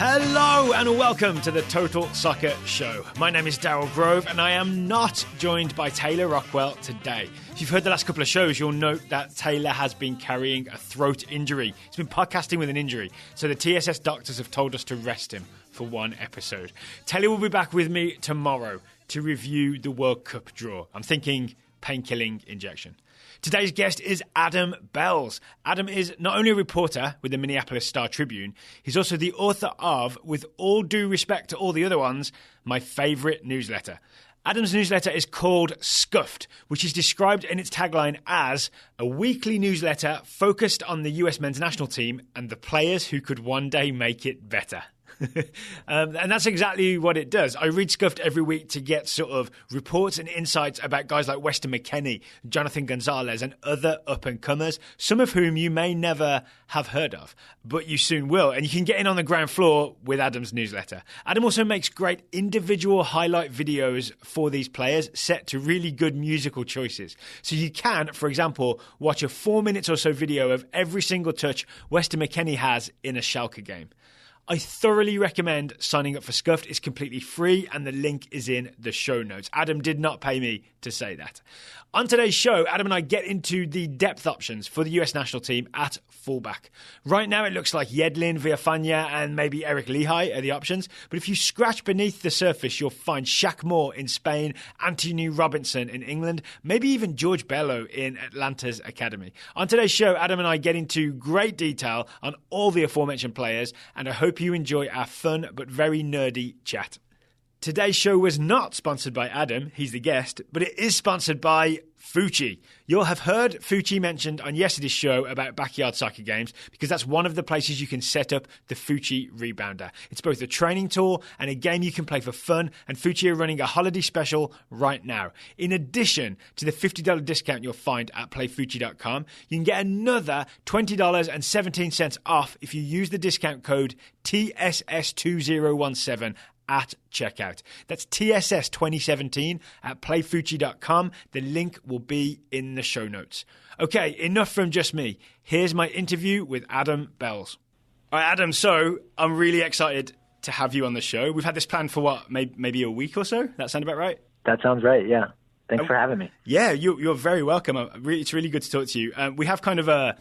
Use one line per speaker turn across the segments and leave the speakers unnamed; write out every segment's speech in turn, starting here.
Hello and welcome to the Total Soccer Show. My name is Daryl Grove and I am not joined by Taylor Rockwell today. If you've heard the last couple of shows, you'll note that Taylor has been carrying a throat injury. He's been podcasting with an injury, so the TSS doctors have told us to rest him for one episode. Taylor will be back with me tomorrow to review the World Cup draw. I'm thinking painkilling injection. Today's guest is Adam Belz. Adam is not only a reporter with the Minneapolis Star-Tribune, he's also the author of, with all due respect to all the other ones, my favourite newsletter. Adam's newsletter is called Scuffed, which is described in its tagline as a weekly newsletter focused on the US men's national team and the players who could one day make it better. And that's exactly what it does. I read Scuffed every week to get sort of reports and insights about guys like Weston, McKennie, Jonathan Gonzalez and other up-and-comers, some of whom you may never have heard of, but you soon will. And you can get in on the ground floor with Adam's newsletter. Adam also makes great individual highlight videos for these players set to really good musical choices. So you can, for example, watch a 4 minutes or so video of every single touch Weston McKennie has in a Schalke game. I thoroughly recommend signing up for Scuffed. It's completely free and the link is in the show notes. Adam did not pay me to say that. On today's show, Adam and I get into the depth options for the US national team at fullback. Right now it looks like Yedlin, Villafana and maybe Eric Lichaj are the options. But if you scratch beneath the surface, you'll find Shaq Moore in Spain, Antonee Robinson in England, maybe even Jorge Bello in Atlanta's academy. On today's show, Adam and I get into great detail on all the aforementioned players, and I hope you enjoy our fun but very nerdy chat. Today's show was not sponsored by Adam, he's the guest, but it is sponsored by Fucci. You'll have heard Fucci mentioned on yesterday's show about backyard soccer games because that's one of the places you can set up the Fucci Rebounder. It's both a training tool and a game you can play for fun, and Fucci are running a holiday special right now. In addition to the $50 discount you'll find at playfucci.com, you can get another $20.17 off if you use the discount code TSS2017 at checkout. That's TSS 2017 at playfucci.com. The link will be in the show notes. Okay, enough from just me. Here's my interview with Adam Belz. All right, Adam, so I'm really excited to have you on the show. We've had this planned for what, maybe a week or so? That sound about right?
That sounds right, yeah. Thanks for having me.
Yeah, you're very welcome. It's really good to talk to you. We have kind of I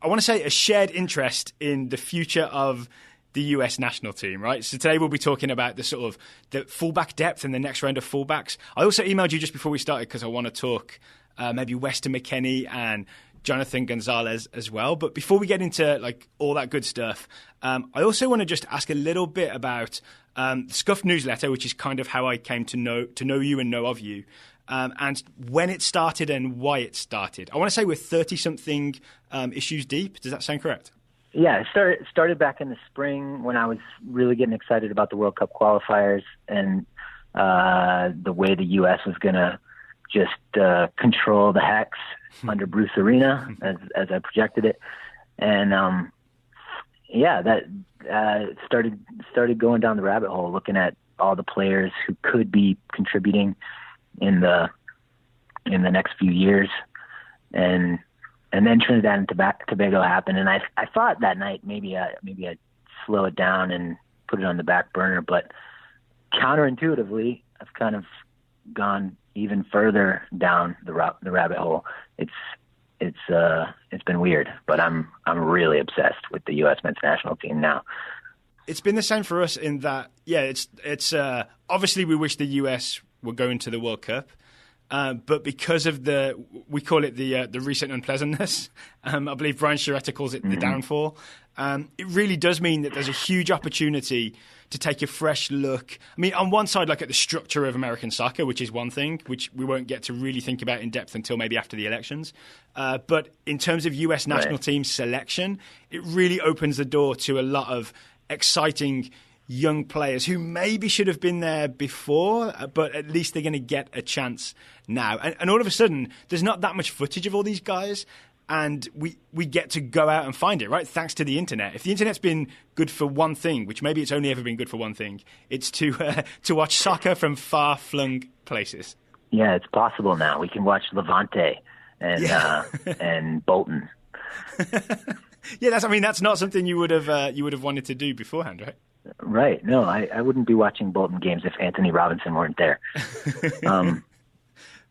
want to say a shared interest in the future of the US national team, right? So today we'll be talking about the sort of the fullback depth and the next round of fullbacks. I also emailed you just before we started because I want to talk maybe Weston McKennie and Jonathan Gonzalez as well. But before we get into like all that good stuff, I also want to just ask a little bit about Scuffed newsletter, which is kind of how I came to know you and know of you, and when it started and why it started. I want to say we're 30-something issues deep. Does that sound correct?
Yeah, it started back in the spring when I was really getting excited about the World Cup qualifiers and the way the U.S. was going to just control the Hex under Bruce Arena as I projected it. And, that started going down the rabbit hole, looking at all the players who could be contributing in the next few years. And then Trinidad and Tobago happened, and I thought that night maybe I'd slow it down and put it on the back burner. But counterintuitively, I've kind of gone even further down the rabbit hole. It's been weird, but I'm really obsessed with the U.S. men's national team now.
It's been the same for us in that, it's obviously we wish the U.S. were going to the World Cup. But because of we call it the recent unpleasantness, I believe Brian Sciaretta calls it the downfall. It really does mean that there's a huge opportunity to take a fresh look. I mean, on one side, like at the structure of American soccer, which is one thing, which we won't get to really think about in depth until maybe after the elections. But in terms of US national team selection, it really opens the door to a lot of exciting young players who maybe should have been there before, but at least they're going to get a chance now. And all of a sudden, there's not that much footage of all these guys, and we get to go out and find it, right? Thanks to the internet. If the internet's been good for one thing, which maybe it's only ever been good for one thing, it's to watch soccer from far-flung places.
Yeah, it's possible now. We can watch Levante and Bolton.
Yeah, that's not something you would have wanted to do beforehand, right?
Right. No, I wouldn't be watching Bolton games if Antonee Robinson weren't there.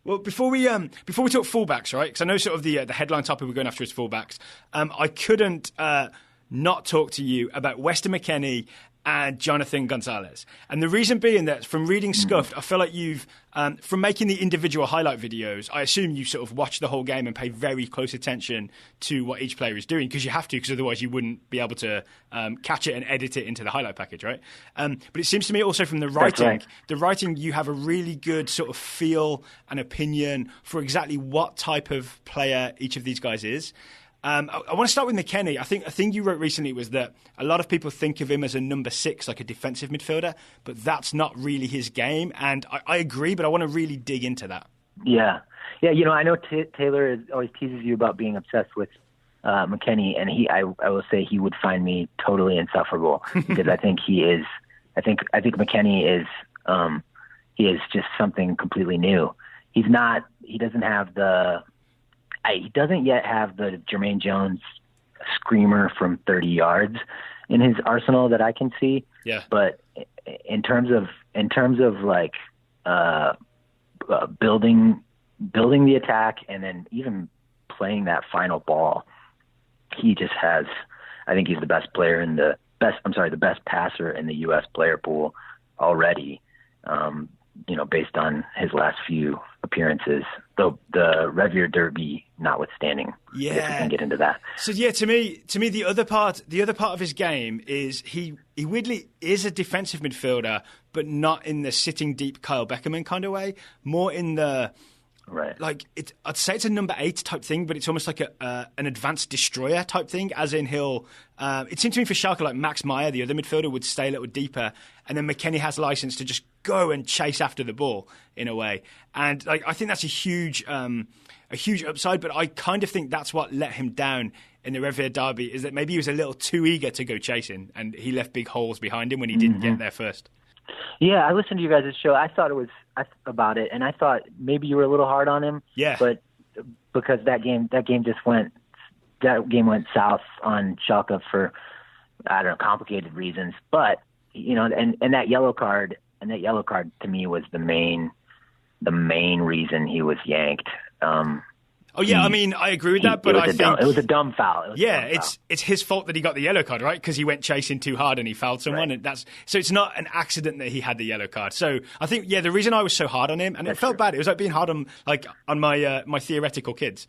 Well, before we talk fullbacks, right? Because I know sort of the headline topic we're going after is fullbacks. I couldn't not talk to you about Weston McKennie and Jonathan Gonzalez. And the reason being that from reading Scuffed, I feel like you've, from making the individual highlight videos, I assume you sort of watch the whole game and pay very close attention to what each player is doing, because you have to, because otherwise you wouldn't be able to catch it and edit it into the highlight package, right? But it seems to me also from the writing, you have a really good sort of feel and opinion for exactly what type of player each of these guys is. I want to start with McKennie. I think a thing you wrote recently was that a lot of people think of him as a number 6, like a defensive midfielder, but that's not really his game. And I agree, but I want to really dig into that.
Yeah. You know, I know Taylor always teases you about being obsessed with McKennie, and I will say he would find me totally insufferable because I think he is. I think McKennie is. He is just something completely new. He's not. He doesn't have the. He doesn't yet have the Jermaine Jones screamer from 30 yards in his arsenal that I can see.
Yeah.
But in terms of like building the attack and then even playing that final ball, he just has. I think he's the best passer in the U.S. player pool already. You know, based on his last few appearances, though the Revier Derby notwithstanding.
Yeah,
I guess we can get into that.
So yeah, to me, the other part of his game is he weirdly is a defensive midfielder, but not in the sitting deep Kyle Beckerman kind of way. More in the like I'd say it's a number 8 type thing, but it's almost like an advanced destroyer type thing. As in, he'll. It seemed to me for Schalke like Max Meyer, the other midfielder, would stay a little deeper, and then McKennie has license to just go and chase after the ball in a way. And like I think that's a huge upside. But I kind of think that's what let him down in the Revier Derby, is that maybe he was a little too eager to go chasing, and he left big holes behind him when he didn't get there first.
Yeah, I listened to you guys' show. I thought about it, and I thought maybe you were a little hard on him.
Yeah.
But because that game went south on Schalke for, I don't know, complicated reasons. But you know, and that yellow card to me was the main reason he was yanked.
Oh yeah, I mean, I agree with that, but I think
it was a dumb foul.
It's his fault that he got the yellow card, right? Because he went chasing too hard and he fouled someone, and so it's not an accident that he had the yellow card. So I think the reason I was so hard on him, and it felt bad, it was like being hard on my theoretical kids,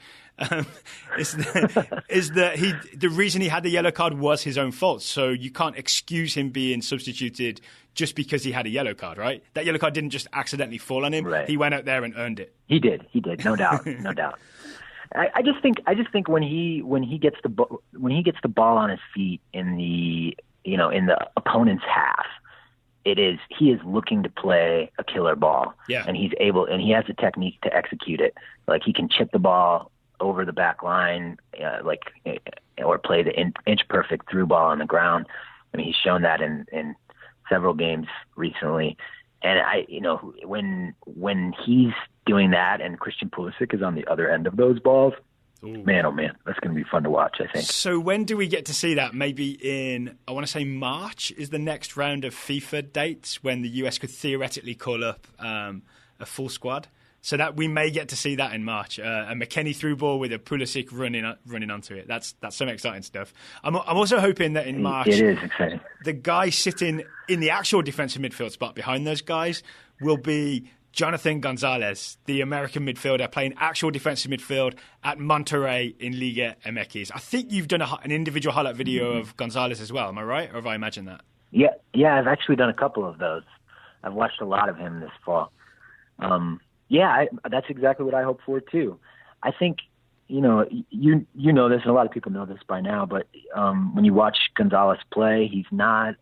is that the reason he had the yellow card was his own fault. So you can't excuse him being substituted just because he had a yellow card, right? That yellow card didn't just accidentally fall on him. Right. He went out there and earned it.
He did, no doubt, no doubt. I just think when he gets the ball on his feet in the opponent's half, he is looking to play a killer ball.
Yeah.
And he has the technique to execute it. Like he can chip the ball over the back line, or play the inch perfect through ball on the ground. I mean, he's shown that in several games recently. And when he's doing that and Christian Pulisic is on the other end of those balls, man, oh man, that's going to be fun to watch, I think.
So when do we get to see that? Maybe in, I want to say March is the next round of FIFA dates when the US could theoretically call up a full squad. So that we may get to see that in March. A McKennie through ball with a Pulisic running onto it. That's some exciting stuff. I'm also hoping that in March,
it is exciting.
The guy sitting in the actual defensive midfield spot behind those guys will be Jonathan Gonzalez, the American midfielder playing actual defensive midfield at Monterrey in Liga MX. I think you've done an individual highlight video of Gonzalez as well. Am I right, or have I imagined that?
Yeah, I've actually done a couple of those. I've watched a lot of him this fall. That's exactly what I hope for too. I think, you know this, and a lot of people know this by now, but when you watch Gonzalez play, he's not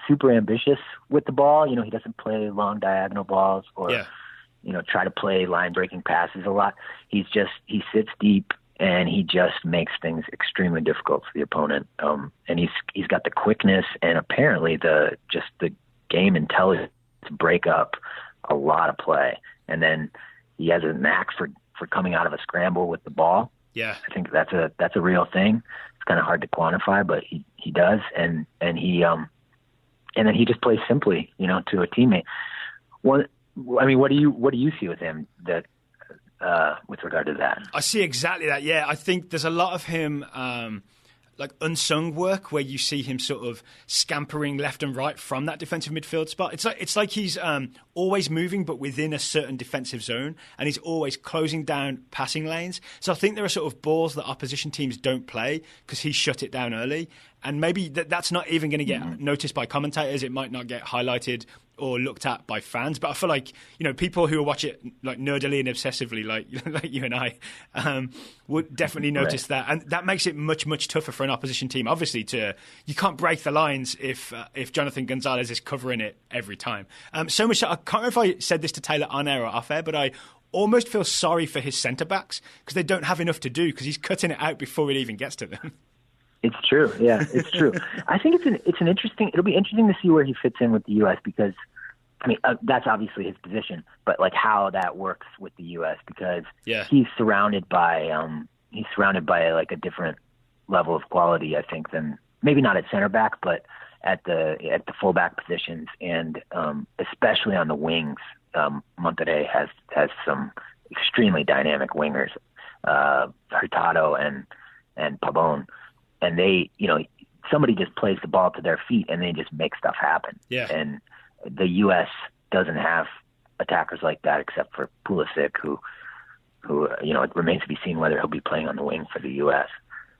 super ambitious with the ball. You know, he doesn't play long diagonal balls or try to play line breaking passes a lot. He sits deep and he just makes things extremely difficult for the opponent. And he's got the quickness and apparently the game intelligence to break up a lot of play. And then he has a knack for coming out of a scramble with the ball.
Yeah.
I think that's a real thing. It's kind of hard to quantify, but he he does, and then he just plays simply, to a teammate. What do you see with him that with regard to that?
I see exactly that. Yeah, I think there's a lot of him. Like unsung work where you see him sort of scampering left and right from that defensive midfield spot. It's like he's always moving, but within a certain defensive zone, and he's always closing down passing lanes. So I think there are sort of balls that opposition teams don't play because he shut it down early. And maybe that's not even going to get noticed by commentators. It might not get highlighted or looked at by fans. But I feel like, people who watch it like nerdily and obsessively, like you and I, would definitely notice that. And that makes it much, much tougher for an opposition team. Obviously, you can't break the lines if Jonathan Gonzalez is covering it every time. So much that I can't remember if I said this to Taylor on air or off air, but I almost feel sorry for his centre-backs because they don't have enough to do because he's cutting it out before it even gets to them.
It's true. Yeah, it's true. I think it'll be interesting to see where he fits in with the U.S. because, that's obviously his position, but like how that works with the U.S. because he's surrounded by like a different level of quality, I think, than maybe not at center back, but at the fullback positions and especially on the wings. Monterrey has some extremely dynamic wingers, Hurtado and Pabon. And they, somebody just plays the ball to their feet and they just make stuff happen. Yeah. And the U.S. doesn't have attackers like that except for Pulisic, who it remains to be seen whether he'll be playing on the wing for the U.S.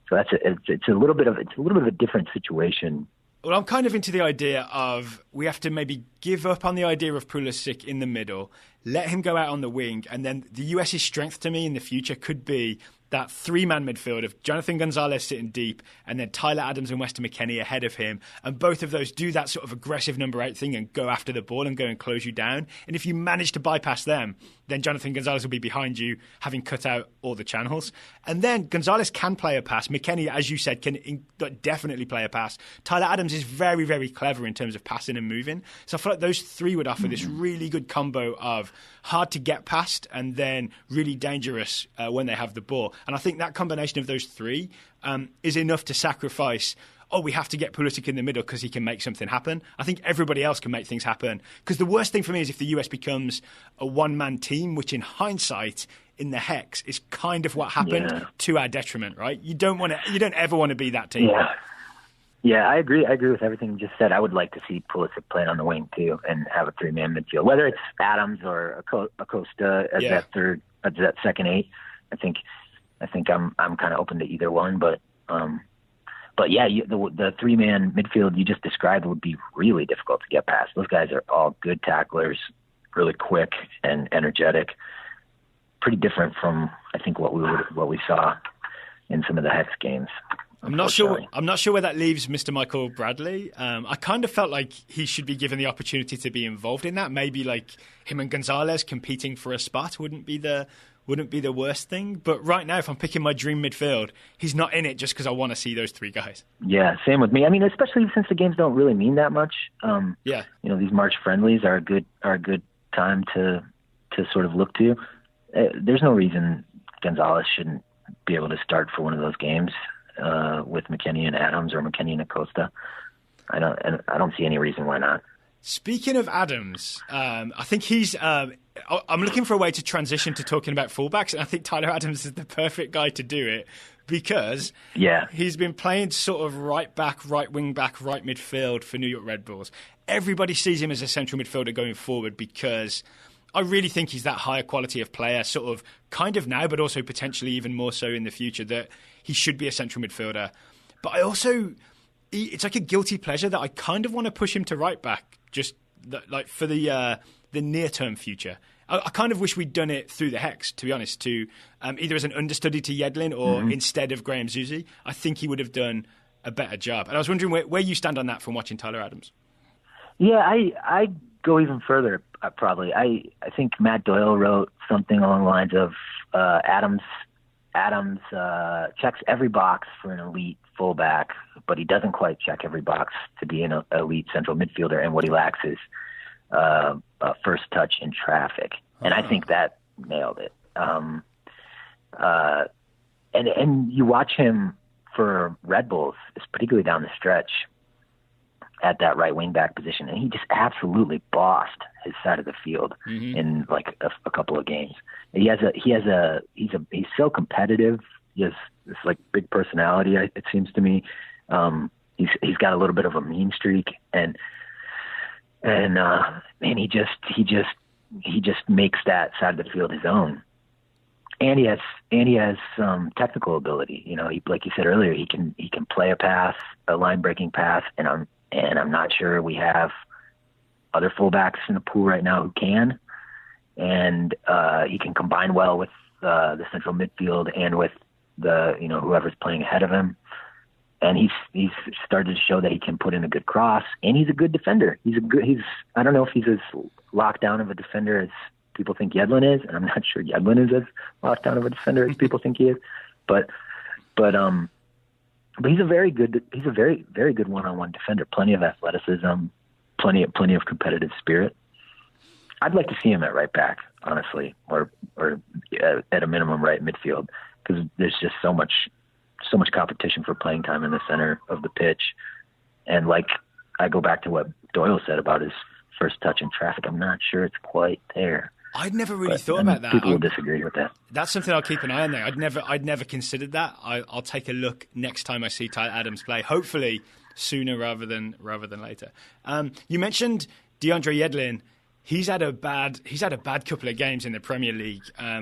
So it's a little bit of a different situation.
Well, I'm kind of into the idea of we have to maybe give up on the idea of Pulisic in the middle, let him go out on the wing, and then the US's strength to me in the future could be that three-man midfield of Jonathan Gonzalez sitting deep and then Tyler Adams and Weston McKennie ahead of him. And both of those do that sort of aggressive number 8 thing and go after the ball and go and close you down. And if you manage to bypass them, then Jonathan Gonzalez will be behind you, having cut out all the channels. And then Gonzalez can play a pass. McKennie, as you said, can definitely play a pass. Tyler Adams is very, very clever in terms of passing and moving. So I feel like those three would offer this really good combo of hard to get past and then really dangerous when they have the ball. And I think that combination of those three is enough to sacrifice, we have to get Pulisic in the middle because he can make something happen. I think everybody else can make things happen. Because the worst thing for me is if the US becomes a one-man team, which in hindsight, in the Hex, is kind of what happened to our detriment, right? You don't ever want to be that team.
Yeah, I agree. I agree with everything you just said. I would like to see Pulisic playing on the wing too and have a three-man midfield, whether it's Adams or Acosta as that second 8. I think I'm kind of open to either one, but yeah, the three-man midfield you just described would be really difficult to get past. Those guys are all good tacklers, really quick and energetic. Pretty different from I think what we saw in some of the Hex games.
I'm not sure where that leaves Mr. Michael Bradley. I kind of felt like he should be given the opportunity to be involved in that. Maybe like him and Gonzalez competing for a spot wouldn't be the worst thing. But right now, if I'm picking my dream midfield, he's not in it just because I want to see those three guys.
Yeah, same with me. I mean, especially since the games don't really mean that much. These March friendlies are a good time to sort of look to. There's no reason Gonzalez shouldn't be able to start for one of those games. With McKennie and Adams or McKennie and Acosta. I don't see any reason why not.
Speaking of Adams, I think he's... I'm looking for a way to transition to talking about fullbacks, and I think Tyler Adams is the perfect guy to do it because he's been playing sort of right back, right wing back, right midfield for New York Red Bulls. Everybody sees him as a central midfielder going forward because I really think he's that higher quality of player, sort of kind of now, but also potentially even more so in the future, that he should be a central midfielder. But I also, it's like a guilty pleasure that I kind of want to push him to right back, just like for the near-term future. I kind of wish we'd done it through the Hex, to be honest, to either as an understudy to Yedlin or instead of Graham Zusi. I think he would have done a better job. And I was wondering where you stand on that from watching Tyler Adams.
Yeah, I go even further, probably. I think Matt Doyle wrote something along the lines of Adams checks every box for an elite fullback, but he doesn't quite check every box to be an elite central midfielder, and what he lacks is first touch in traffic. And I think that nailed it. And you watch him for Red Bulls, is particularly down the stretch at that right wing back position, and he just absolutely bossed his side of the field in like a couple of games. He's so competitive. He has this like big personality. It seems to me. He's got a little bit of a mean streak, and man, he just makes that side of the field his own. And he has some technical ability. You know, like you said earlier, he can play a pass, a line breaking pass, and I'm not sure we have other fullbacks in the pool right now who can. And he can combine well with the central midfield and with whoever's playing ahead of him. And he's started to show that he can put in a good cross, and he's a good defender. I don't know if he's as locked down of a defender as people think Yedlin is, and I'm not sure Yedlin is as locked down of a defender as people think he is. But he's a very good one-on-one defender. Plenty of athleticism, plenty of competitive spirit. I'd like to see him at right back, honestly, or at a minimum right midfield, because there's just so much competition for playing time in the center of the pitch. And like, I go back to what Doyle said about his first touch in traffic. I'm not sure it's quite there.
I'd never really thought about that.
People will disagree with that.
That's something I'll keep an eye on there. I'd never considered that. I'll take a look next time I see Tyler Adams play. Hopefully sooner rather than later. You mentioned DeAndre Yedlin. He's had a bad couple of games in the Premier League. I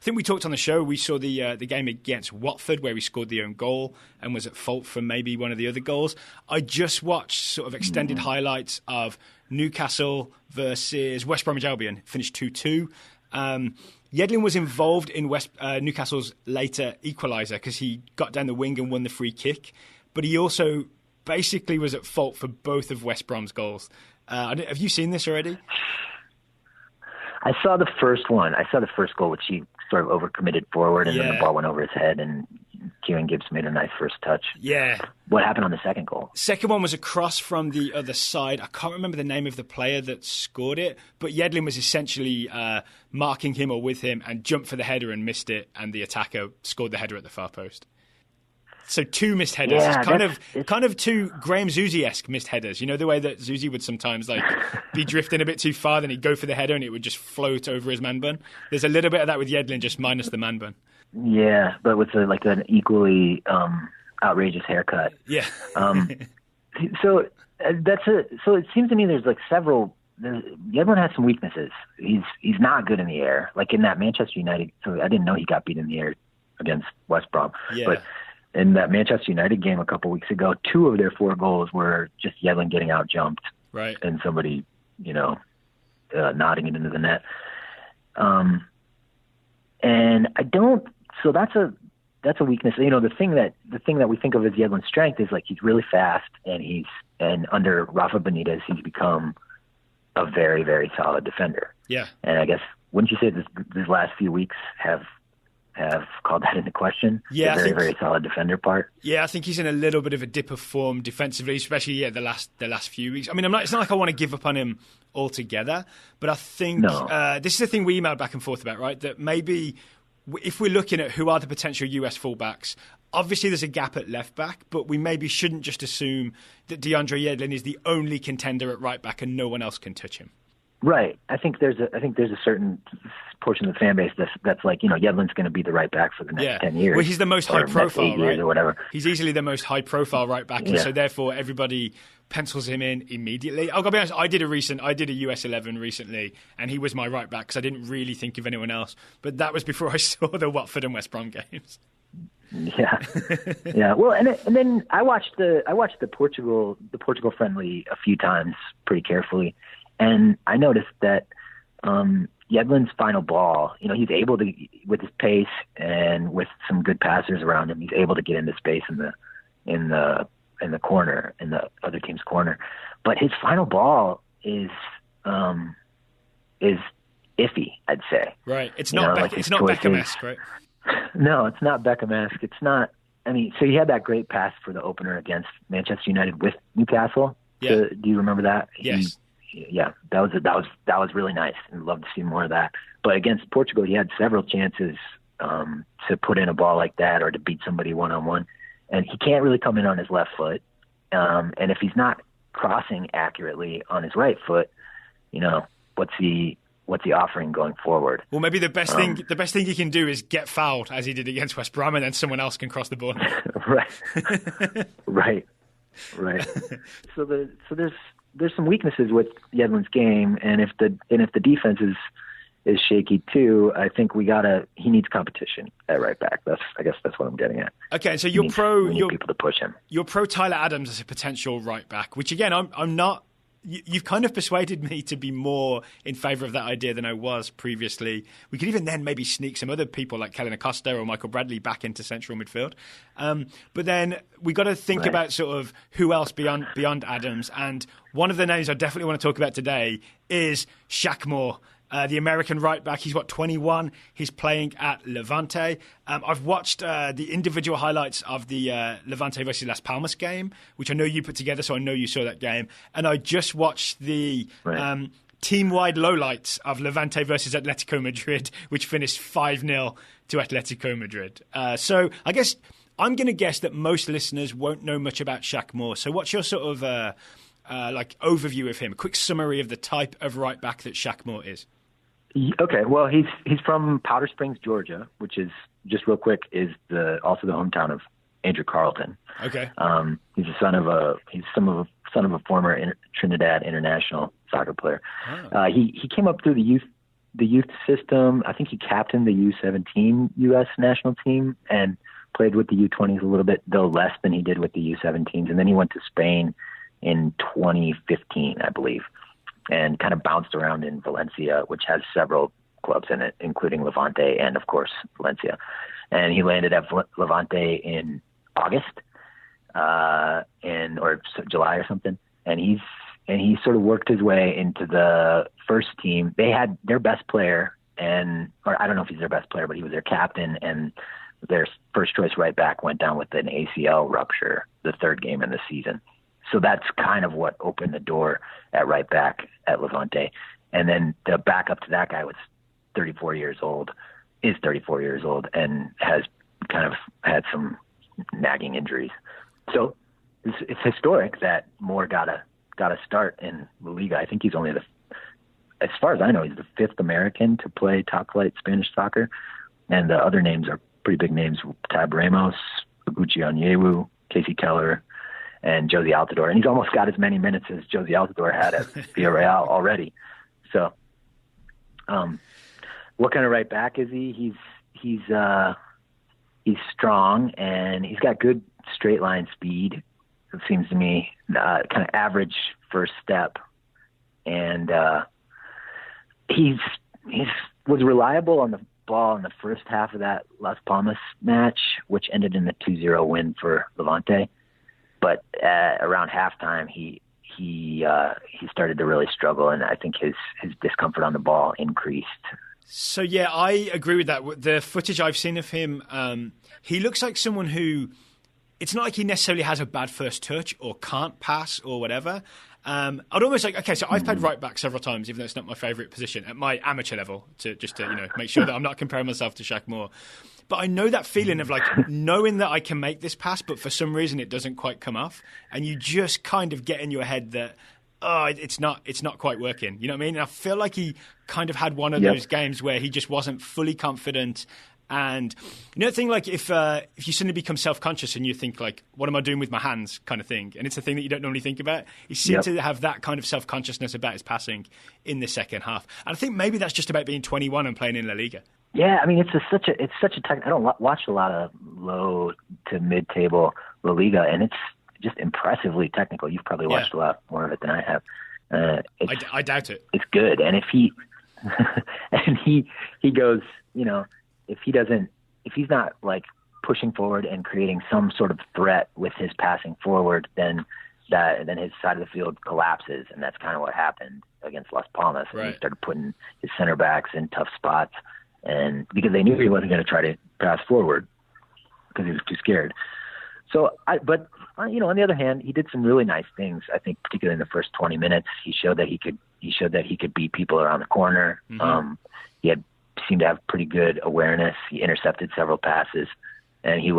think we talked on the show. We saw the game against Watford where he scored the own goal and was at fault for maybe one of the other goals. I just watched sort of extended highlights of Newcastle versus West Bromwich Albion, finished 2-2. Yedlin was involved in Newcastle's later equaliser because he got down the wing and won the free kick, but he also basically was at fault for both of West Brom's goals. Have you seen this already?
I saw the first one. I saw the first goal, which he sort of overcommitted forward, and then the ball went over his head, and Kieran Gibbs made a nice first touch.
Yeah.
What happened on the second goal?
Second one was a cross from the other side. I can't remember the name of the player that scored it, but Yedlin was essentially marking him or with him and jumped for the header and missed it, and the attacker scored the header at the far post. So two missed headers.
Yeah,
it's kind of two Graham Zusi-esque missed headers. You know the way that Zusi would sometimes like be drifting a bit too far, then he'd go for the header and it would just float over his man bun. There's a little bit of that with Yedlin, just minus the man bun.
Yeah, but with an equally outrageous haircut.
Yeah.
So it seems to me there's like several. Yedlin has some weaknesses. He's not good in the air. Like in that Manchester United. So I didn't know he got beat in the air against West Brom.
Yeah.
But in that Manchester United game a couple weeks ago, 2 of their 4 goals were just Yedlin getting out jumped,
right,
and somebody, nodding it into the net. And I don't. So that's a weakness. The thing that we think of as Yedlin's strength is like he's really fast, and under Rafa Benitez he's become a very, very solid defender.
Yeah.
And I guess wouldn't you say these last few weeks have called that into question?
Yeah,
the very solid defender part.
Yeah, I think he's in a little bit of a dip of form defensively, especially the last few weeks. I mean, it's not like I want to give up on him altogether, but I think this is the thing we emailed back and forth about, right? That maybe if we're looking at who are the potential US fullbacks, obviously there's a gap at left back, but we maybe shouldn't just assume that DeAndre Yedlin is the only contender at right back and no one else can touch him.
Right. I think there's a certain portion of the fan base that's like, Yedlin's going to be the right back for the next 10 years.
Well, he's the most high profile, right?
Or whatever.
He's easily the most high profile right back, and so therefore everybody pencils him in immediately. I'll be honest, I did a US 11 recently, and he was my right back because I didn't really think of anyone else. But that was before I saw the Watford and West Brom games.
Yeah, yeah. Well, and then I watched the Portugal friendly a few times pretty carefully. And I noticed that Yedlin's final ball, he's able to, with his pace and with some good passers around him, he's able to get into space in the corner, in the other team's corner. But his final ball is iffy, I'd say.
Right. It's not Beckham-esque, right?
No, it's not Beckham-esque. It's not. I mean, so he had that great pass for the opener against Manchester United with Newcastle. Yeah. Do you remember that?
Yes.
Yeah, that was really nice. I'd love to see more of that. But against Portugal, he had several chances to put in a ball like that or to beat somebody one-on-one, and he can't really come in on his left foot. And if he's not crossing accurately on his right foot, what's he offering going forward?
Well, maybe the best thing he can do is get fouled, as he did against West Brom, and then someone else can cross the ball.
Right. So there's some weaknesses with Yedlin's game, and if the defense is shaky too, I think he needs competition at right back. I guess that's what I'm getting at.
Okay, so
we need people to push him.
You're pro Tyler Adams as a potential right back, which again I'm not. You've kind of persuaded me to be more in favour of that idea than I was previously. We could even then maybe sneak some other people like Kellen Acosta or Michael Bradley back into central midfield. But then we got to think about sort of who else beyond Adams. And one of the names I definitely want to talk about today is Shaq Moore. The American right back, he's 21. He's playing at Levante. I've watched the individual highlights of the Levante versus Las Palmas game, which I know you put together, so I know you saw that game. And I just watched the team-wide lowlights of Levante versus Atletico Madrid, which finished 5-0 to Atletico Madrid. So I guess I'm going to guess that most listeners won't know much about Shaq Moore. So what's your sort of overview of him? A quick summary of the type of right back that Shaq Moore is.
Okay, well, he's from Powder Springs, Georgia, which is, just real quick, is also the hometown of Andrew Carlton.
Okay.
He's the son of a former Trinidad international soccer player. Oh. He came up through the youth system. I think he captained the U17 U.S. national team and played with the U20s a little bit, though less than he did with the U17s. And then he went to Spain in 2015, I believe, and kind of bounced around in Valencia, which has several clubs in it, including Levante and, of course, Valencia. And he landed at Levante in August, or July or something. And he sort of worked his way into the first team. They had their best player, or I don't know if he's their best player, but he was their captain, and their first choice right back went down with an ACL rupture the third game in the season. So that's kind of what opened the door at right back at Levante. And then the backup to that guy is 34 years old, and has kind of had some nagging injuries. So it's historic that Moore got a start in the Liga. I think he's only as far as I know, he's the fifth American to play top flight Spanish soccer. And the other names are pretty big names: Tab Ramos, Oguchi Onyewu, Casey Keller, and Josie Altidore. And he's almost got as many minutes as Josie Altidore had at Villarreal already. So, what kind of right back is he? He's strong, and he's got good straight line speed. It seems to me, kind of average first step. And, he was reliable on the ball in the first half of that Las Palmas match, which ended in a 2-0 win for Levante. But around halftime, he started to really struggle, and I think his discomfort on the ball increased.
So yeah, I agree with that. The footage I've seen of him, he looks like someone who, it's not like he necessarily has a bad first touch or can't pass or whatever. I'd almost so I've played right back several times, even though it's not my favourite position at my amateur level, to make sure that I'm not comparing myself to Shaq Moore. But I know that feeling of knowing that I can make this pass, but for some reason it doesn't quite come off, and you just kind of get in your head that it's not quite working. You know what I mean? And I feel like he kind of had one of those games where he just wasn't fully confident. And the thing, if you suddenly become self-conscious and you think what am I doing with my hands kind of thing, and it's a thing that you don't normally think about, he seemed to have that kind of self-consciousness about his passing in the second half. And I think maybe that's just about being 21 and playing in La Liga.
Yeah, I mean, it's such a tech. I don't watch a lot of low to mid-table La Liga, and it's just impressively technical. You've probably watched a lot more of it than I have.
I doubt it.
It's good, and if he goes, if he's not pushing forward and creating some sort of threat with his passing forward, then his side of the field collapses, and that's kind of what happened against Las Palmas.
Right.
He started putting his center backs in tough spots, and because they knew he wasn't going to try to pass forward because he was too scared. So, on the other hand, he did some really nice things. I think, particularly in the first 20 minutes, he showed that he could beat people around the corner. Mm-hmm. He seemed to have pretty good awareness. He intercepted several passes, and he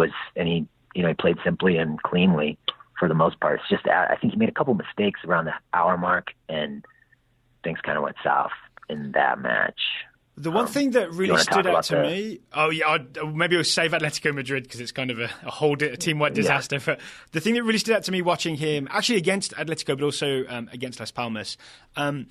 he played simply and cleanly for the most part. It's just, I think he made a couple mistakes around the hour mark, and things kind of went south in that match.
The one thing that really stood out to me, maybe we'll save Atletico Madrid because it's kind of a team-wide disaster. Yeah. But the thing that really stood out to me watching him, actually against Atletico, but also against Las Palmas, I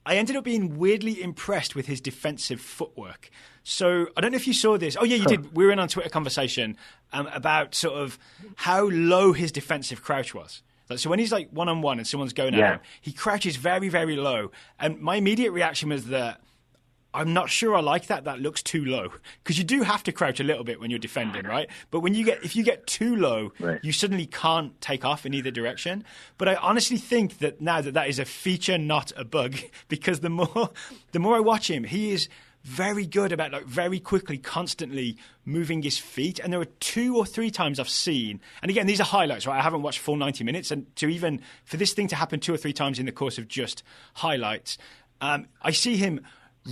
ended up being weirdly impressed with his defensive footwork. So I don't know if you saw this. Oh, yeah, you did. We were in on Twitter conversation about sort of how low his defensive crouch was. So when he's like one-on-one and someone's going at him, he crouches very, very low. And my immediate reaction was that I'm not sure I like that. That looks too low, because you do have to crouch a little bit when you're defending, right? But if you get too low, you suddenly can't take off in either direction. But I honestly think that now that is a feature, not a bug, because the more I watch him, he is very good about like very quickly, constantly moving his feet. And there are 2 or 3 times I've seen, and again, these are highlights, right? I haven't watched full 90 minutes, and for this thing to happen 2 or 3 times in the course of just highlights, I see him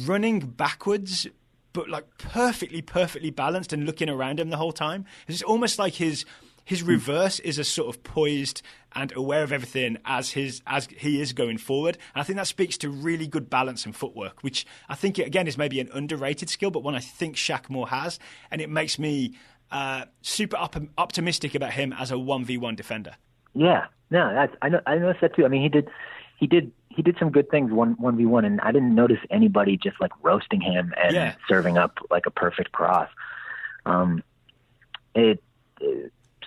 running backwards, but like perfectly balanced and looking around him the whole time. It's almost like his reverse is a sort of poised and aware of everything as he is going forward. And I think that speaks to really good balance and footwork, which I think, again, is maybe an underrated skill, but one I think Shaq Moore has. And it makes me super optimistic about him as a 1v1 defender. Yeah, no,
I noticed that too. I mean, he did some good things 1v1, and I didn't notice anybody just like roasting him and serving up like a perfect cross.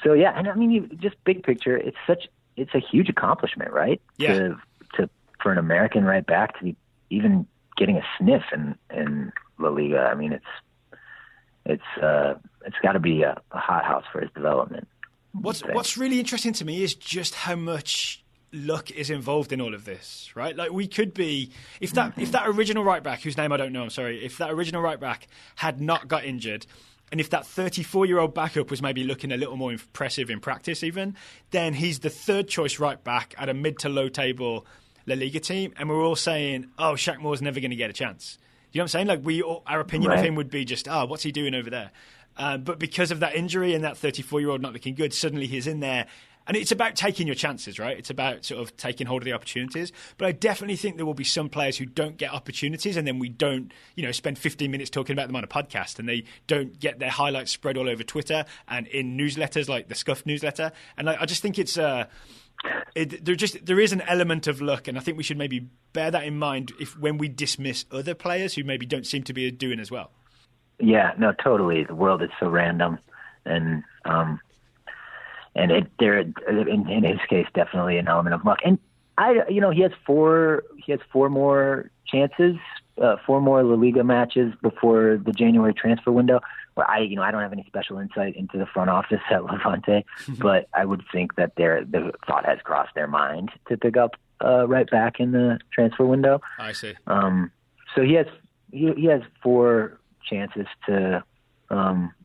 So yeah, and I mean, just big picture, it's a huge accomplishment, right?
Yeah.
For an American right back to be even getting a sniff in La Liga. I mean, it's got to be a hothouse for his development.
What's really interesting to me is just how much luck is involved in all of this, right? Like, we could be, if that original right back, whose name I don't know, I'm sorry, if that original right back had not got injured, and if that 34-year-old backup was maybe looking a little more impressive in practice even, then he's the third choice right back at a mid to low table La Liga team, and we're all saying, oh, Shaq Moore's never going to get a chance. You know what I'm saying? Like, our opinion of him would be just, what's he doing over there? But because of that injury and that 34-year-old not looking good, suddenly he's in there. And it's about taking your chances, right? It's about sort of taking hold of the opportunities. But I definitely think there will be some players who don't get opportunities, and then we don't, spend 15 minutes talking about them on a podcast, and they don't get their highlights spread all over Twitter and in newsletters like the Scuffed newsletter. And I just think it's there is an element of luck, and I think we should maybe bear that in mind when we dismiss other players who maybe don't seem to be doing as well.
Yeah, no, totally. The world is so random, and in his case, definitely an element of luck. And he has four more chances, 4 more La Liga matches before the January transfer window. Where I don't have any special insight into the front office at Levante, but I would think that the thought has crossed their mind to pick up right back in the transfer window.
I see.
So he has 4 chances to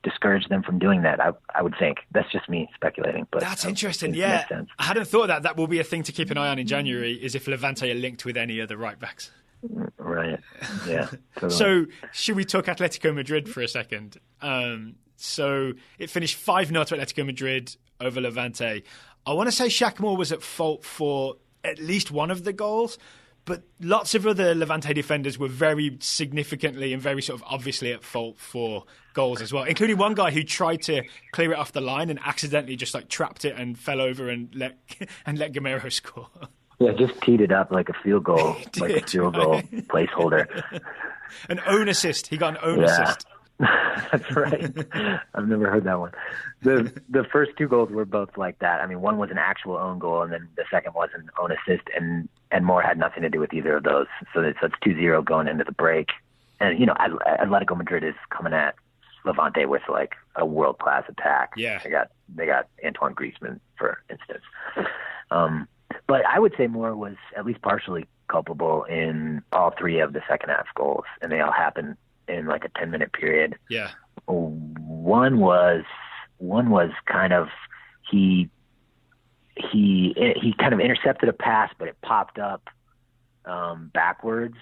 discourage them from doing that. I would think. That's just me speculating. But
that's interesting. Yeah, I hadn't thought that. That will be a thing to keep an eye on in January, is if Levante are linked with any other right backs.
Right. Yeah. Totally.
So should we talk Atletico Madrid for a second? So it finished 5-0 to Atletico Madrid over Levante. I want to say Shaq Moore was at fault for at least one of the goals, but lots of other Levante defenders were very significantly and very sort of obviously at fault for goals as well, including one guy who tried to clear it off the line and accidentally just like trapped it and fell over and let Gamero score.
Yeah, just teed it up like a field goal, like a field goal placeholder.
An own assist. He got an own assist.
That's right. I've never heard that one. The first 2 goals were both like that. I mean, one was an actual own goal, and then the second was an own assist, and Moore had nothing to do with either of those. So it's 2-0 going into the break. And, Atletico Madrid is coming at Levante with like a world-class attack.
Yeah.
They got Antoine Griezmann, for instance. But I would say Moore was at least partially culpable in all 3 of the second half goals, and they all happened in like a 10-minute period.
Yeah.
One was kind of he kind of intercepted a pass, but it popped up backwards,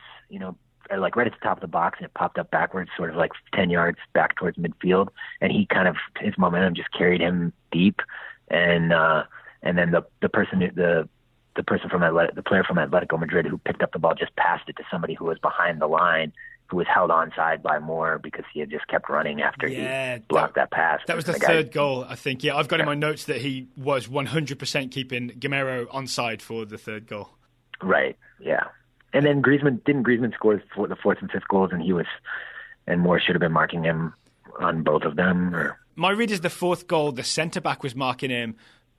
like right at the top of the box, and it popped up backwards, sort of like 10 yards back towards midfield, and he kind of, his momentum just carried him deep, and then the player from Atletico Madrid who picked up the ball just passed it to somebody who was behind the line, who was held onside by Moore because he had just kept running after he blocked that pass.
That was the third goal, I think. Yeah, I've got in my notes that he was 100% keeping Gamero onside for the third goal.
Right, yeah. And then Griezmann score the fourth and fifth goals, and Moore should have been marking him on both of them? Or?
My read is the fourth goal, the centre-back was marking him,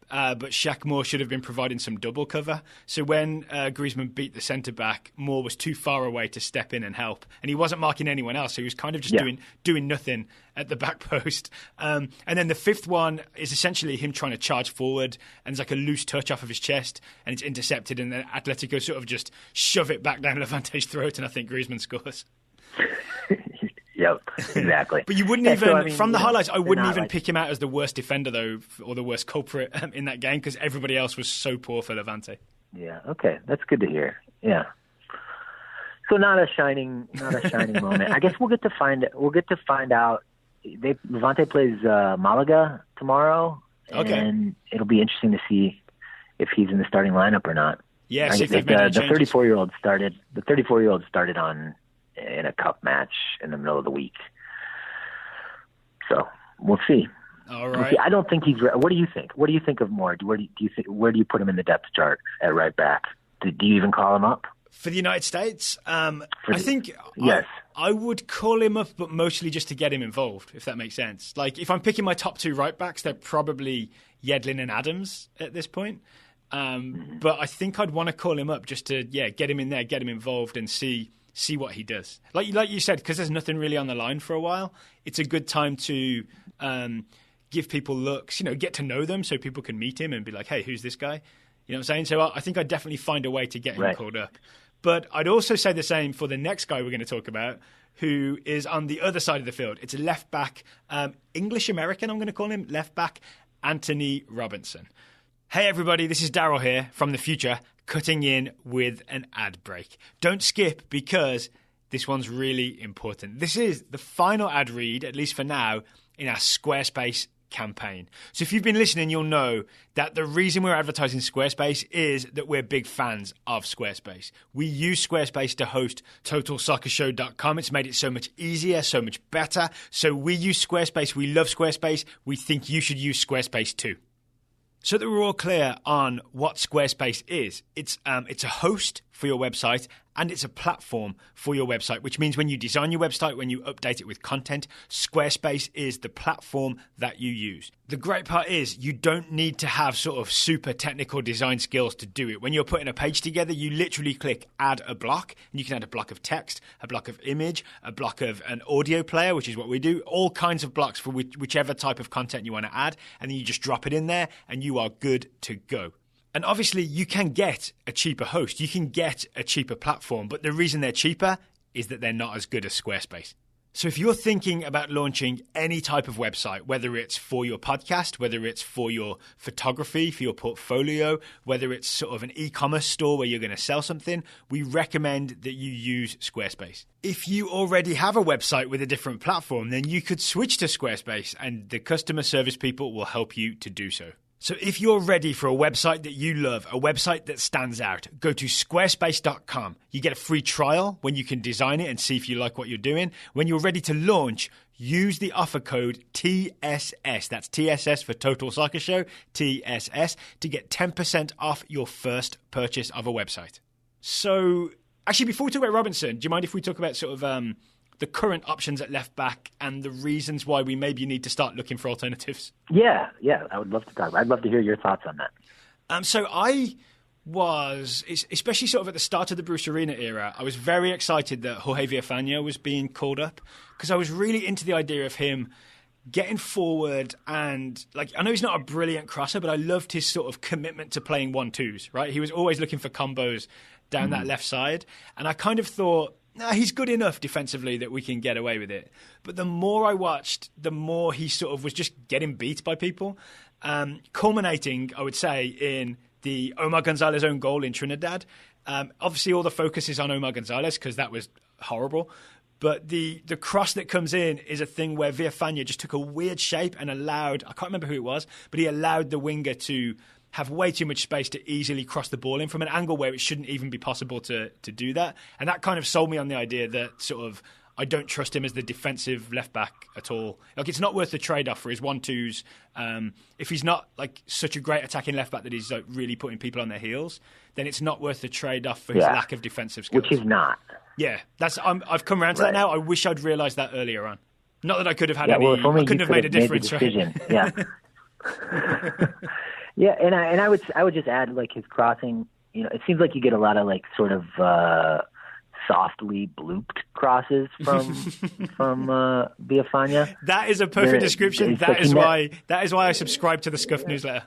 but Shaq Moore should have been providing some double cover. So when Griezmann beat the centre-back, Moore was too far away to step in and help. And he wasn't marking anyone else, so he was kind of just doing nothing at the back post. And then the fifth one is essentially him trying to charge forward, and it's like a loose touch off of his chest, and it's intercepted, and then Atletico sort of just shove it back down Levante's throat, and I think Griezmann scores.
Yep, exactly.
But you wouldn't from the highlights, I wouldn't even pick him out as the worst defender, though, or the worst culprit in that game, because everybody else was so poor for Levante.
Yeah, okay, that's good to hear. Yeah. So not a shining moment. I guess we'll get to find out. Levante plays Malaga tomorrow, and it'll be interesting to see if he's in the starting lineup or not.
Yeah, see if they've made any changes.
The 34-year-old started in a cup match in the middle of the week. So we'll see.
All right.
I don't think he's. What do you think? What do you think of Moore? Where do you put him in the depth chart at right back? Do you even call him up
for the United States? I think
yes.
I would call him up, but mostly just to get him involved, if that makes sense. Like if I'm picking my top two right backs, they're probably Yedlin and Adams at this point. But I think I'd want to call him up just to get him in there, get him involved, and see what he does. Like you said, because there's nothing really on the line for a while, it's a good time to give people looks, get to know them so people can meet him and be like, hey, who's this guy? You know what I'm saying? So I think I'd definitely find a way to get him called up. But I'd also say the same for the next guy we're going to talk about, who is on the other side of the field. It's a left back, English-American, I'm going to call him, left back, Antonee Robinson. Hey everybody, this is Daryl here from the future, cutting in with an ad break. Don't skip, because this one's really important. This is the final ad read, at least for now, in our Squarespace campaign. So if you've been listening, you'll know that the reason we're advertising Squarespace is that we're big fans of Squarespace. We use Squarespace to host TotalSoccerShow.com. It's made it so much easier, so much better. So we use Squarespace. We love Squarespace. We think you should use Squarespace too. So that we're all clear on what Squarespace is, it's a host for your website, and it's a platform for your website, which means when you design your website, when you update it with content, Squarespace is the platform that you use. The great part is you don't need to have sort of super technical design skills to do it. When you're putting a page together, you literally click add a block, and you can add a block of text, a block of image, a block of an audio player, which is what we do, all kinds of blocks for whichever type of content you want to add, and then you just drop it in there, and you are good to go. And obviously, you can get a cheaper host. You can get a cheaper platform. But the reason they're cheaper is that they're not as good as Squarespace. So if you're thinking about launching any type of website, whether it's for your podcast, whether it's for your photography, for your portfolio, whether it's sort of an e-commerce store where you're going to sell something, we recommend that you use Squarespace. If you already have a website with a different platform, then you could switch to Squarespace, and the customer service people will help you to do so. So if you're ready for a website that you love, a website that stands out, go to squarespace.com. You get a free trial when you can design it and see if you like what you're doing. When you're ready to launch, use the offer code TSS. That's TSS for Total Soccer Show, TSS, to get 10% off your first purchase of a website. So actually, before we talk about Robinson, do you mind if we talk about sort of the current options at left back and the reasons why we maybe need to start looking for alternatives? Yeah,
I would love to talk. I'd love to hear your thoughts on that.
So I was, especially sort of at the start of the Bruce Arena era, I was very excited that Jorge Villafana was being called up, because I was really into the idea of him getting forward, and like, I know he's not a brilliant crosser, but I loved his sort of commitment to playing 1-2s, right? He was always looking for combos down that left side, and I kind of thought, he's good enough defensively that we can get away with it. But the more I watched, the more he sort of was just getting beat by people, culminating, I would say, in the Omar Gonzalez own goal in Trinidad. Obviously, all the focus is on Omar Gonzalez because that was horrible. But the cross that comes in is a thing where Villafana just took a weird shape and allowed, I can't remember who it was, but he allowed the winger to have way too much space to easily cross the ball in from an angle where it shouldn't even be possible to do that. And that kind of sold me on the idea that sort of I don't trust him as the defensive left-back at all. Like, it's not worth the trade-off for his 1-2s. If he's not like such a great attacking left-back that he's like, really putting people on their heels, then it's not worth the trade-off for his lack of defensive skills.
Which he's not.
Yeah, I've come around to that now. I wish I'd realised that earlier on. Not that I could have had
I
couldn't have made a difference.
Right? Yeah. Yeah, and I would just add, like, his crossing. You know, it seems like you get a lot of like sort of softly blooped crosses from Villafana.
That is a perfect description. That is why I subscribe to the Scuffed newsletter.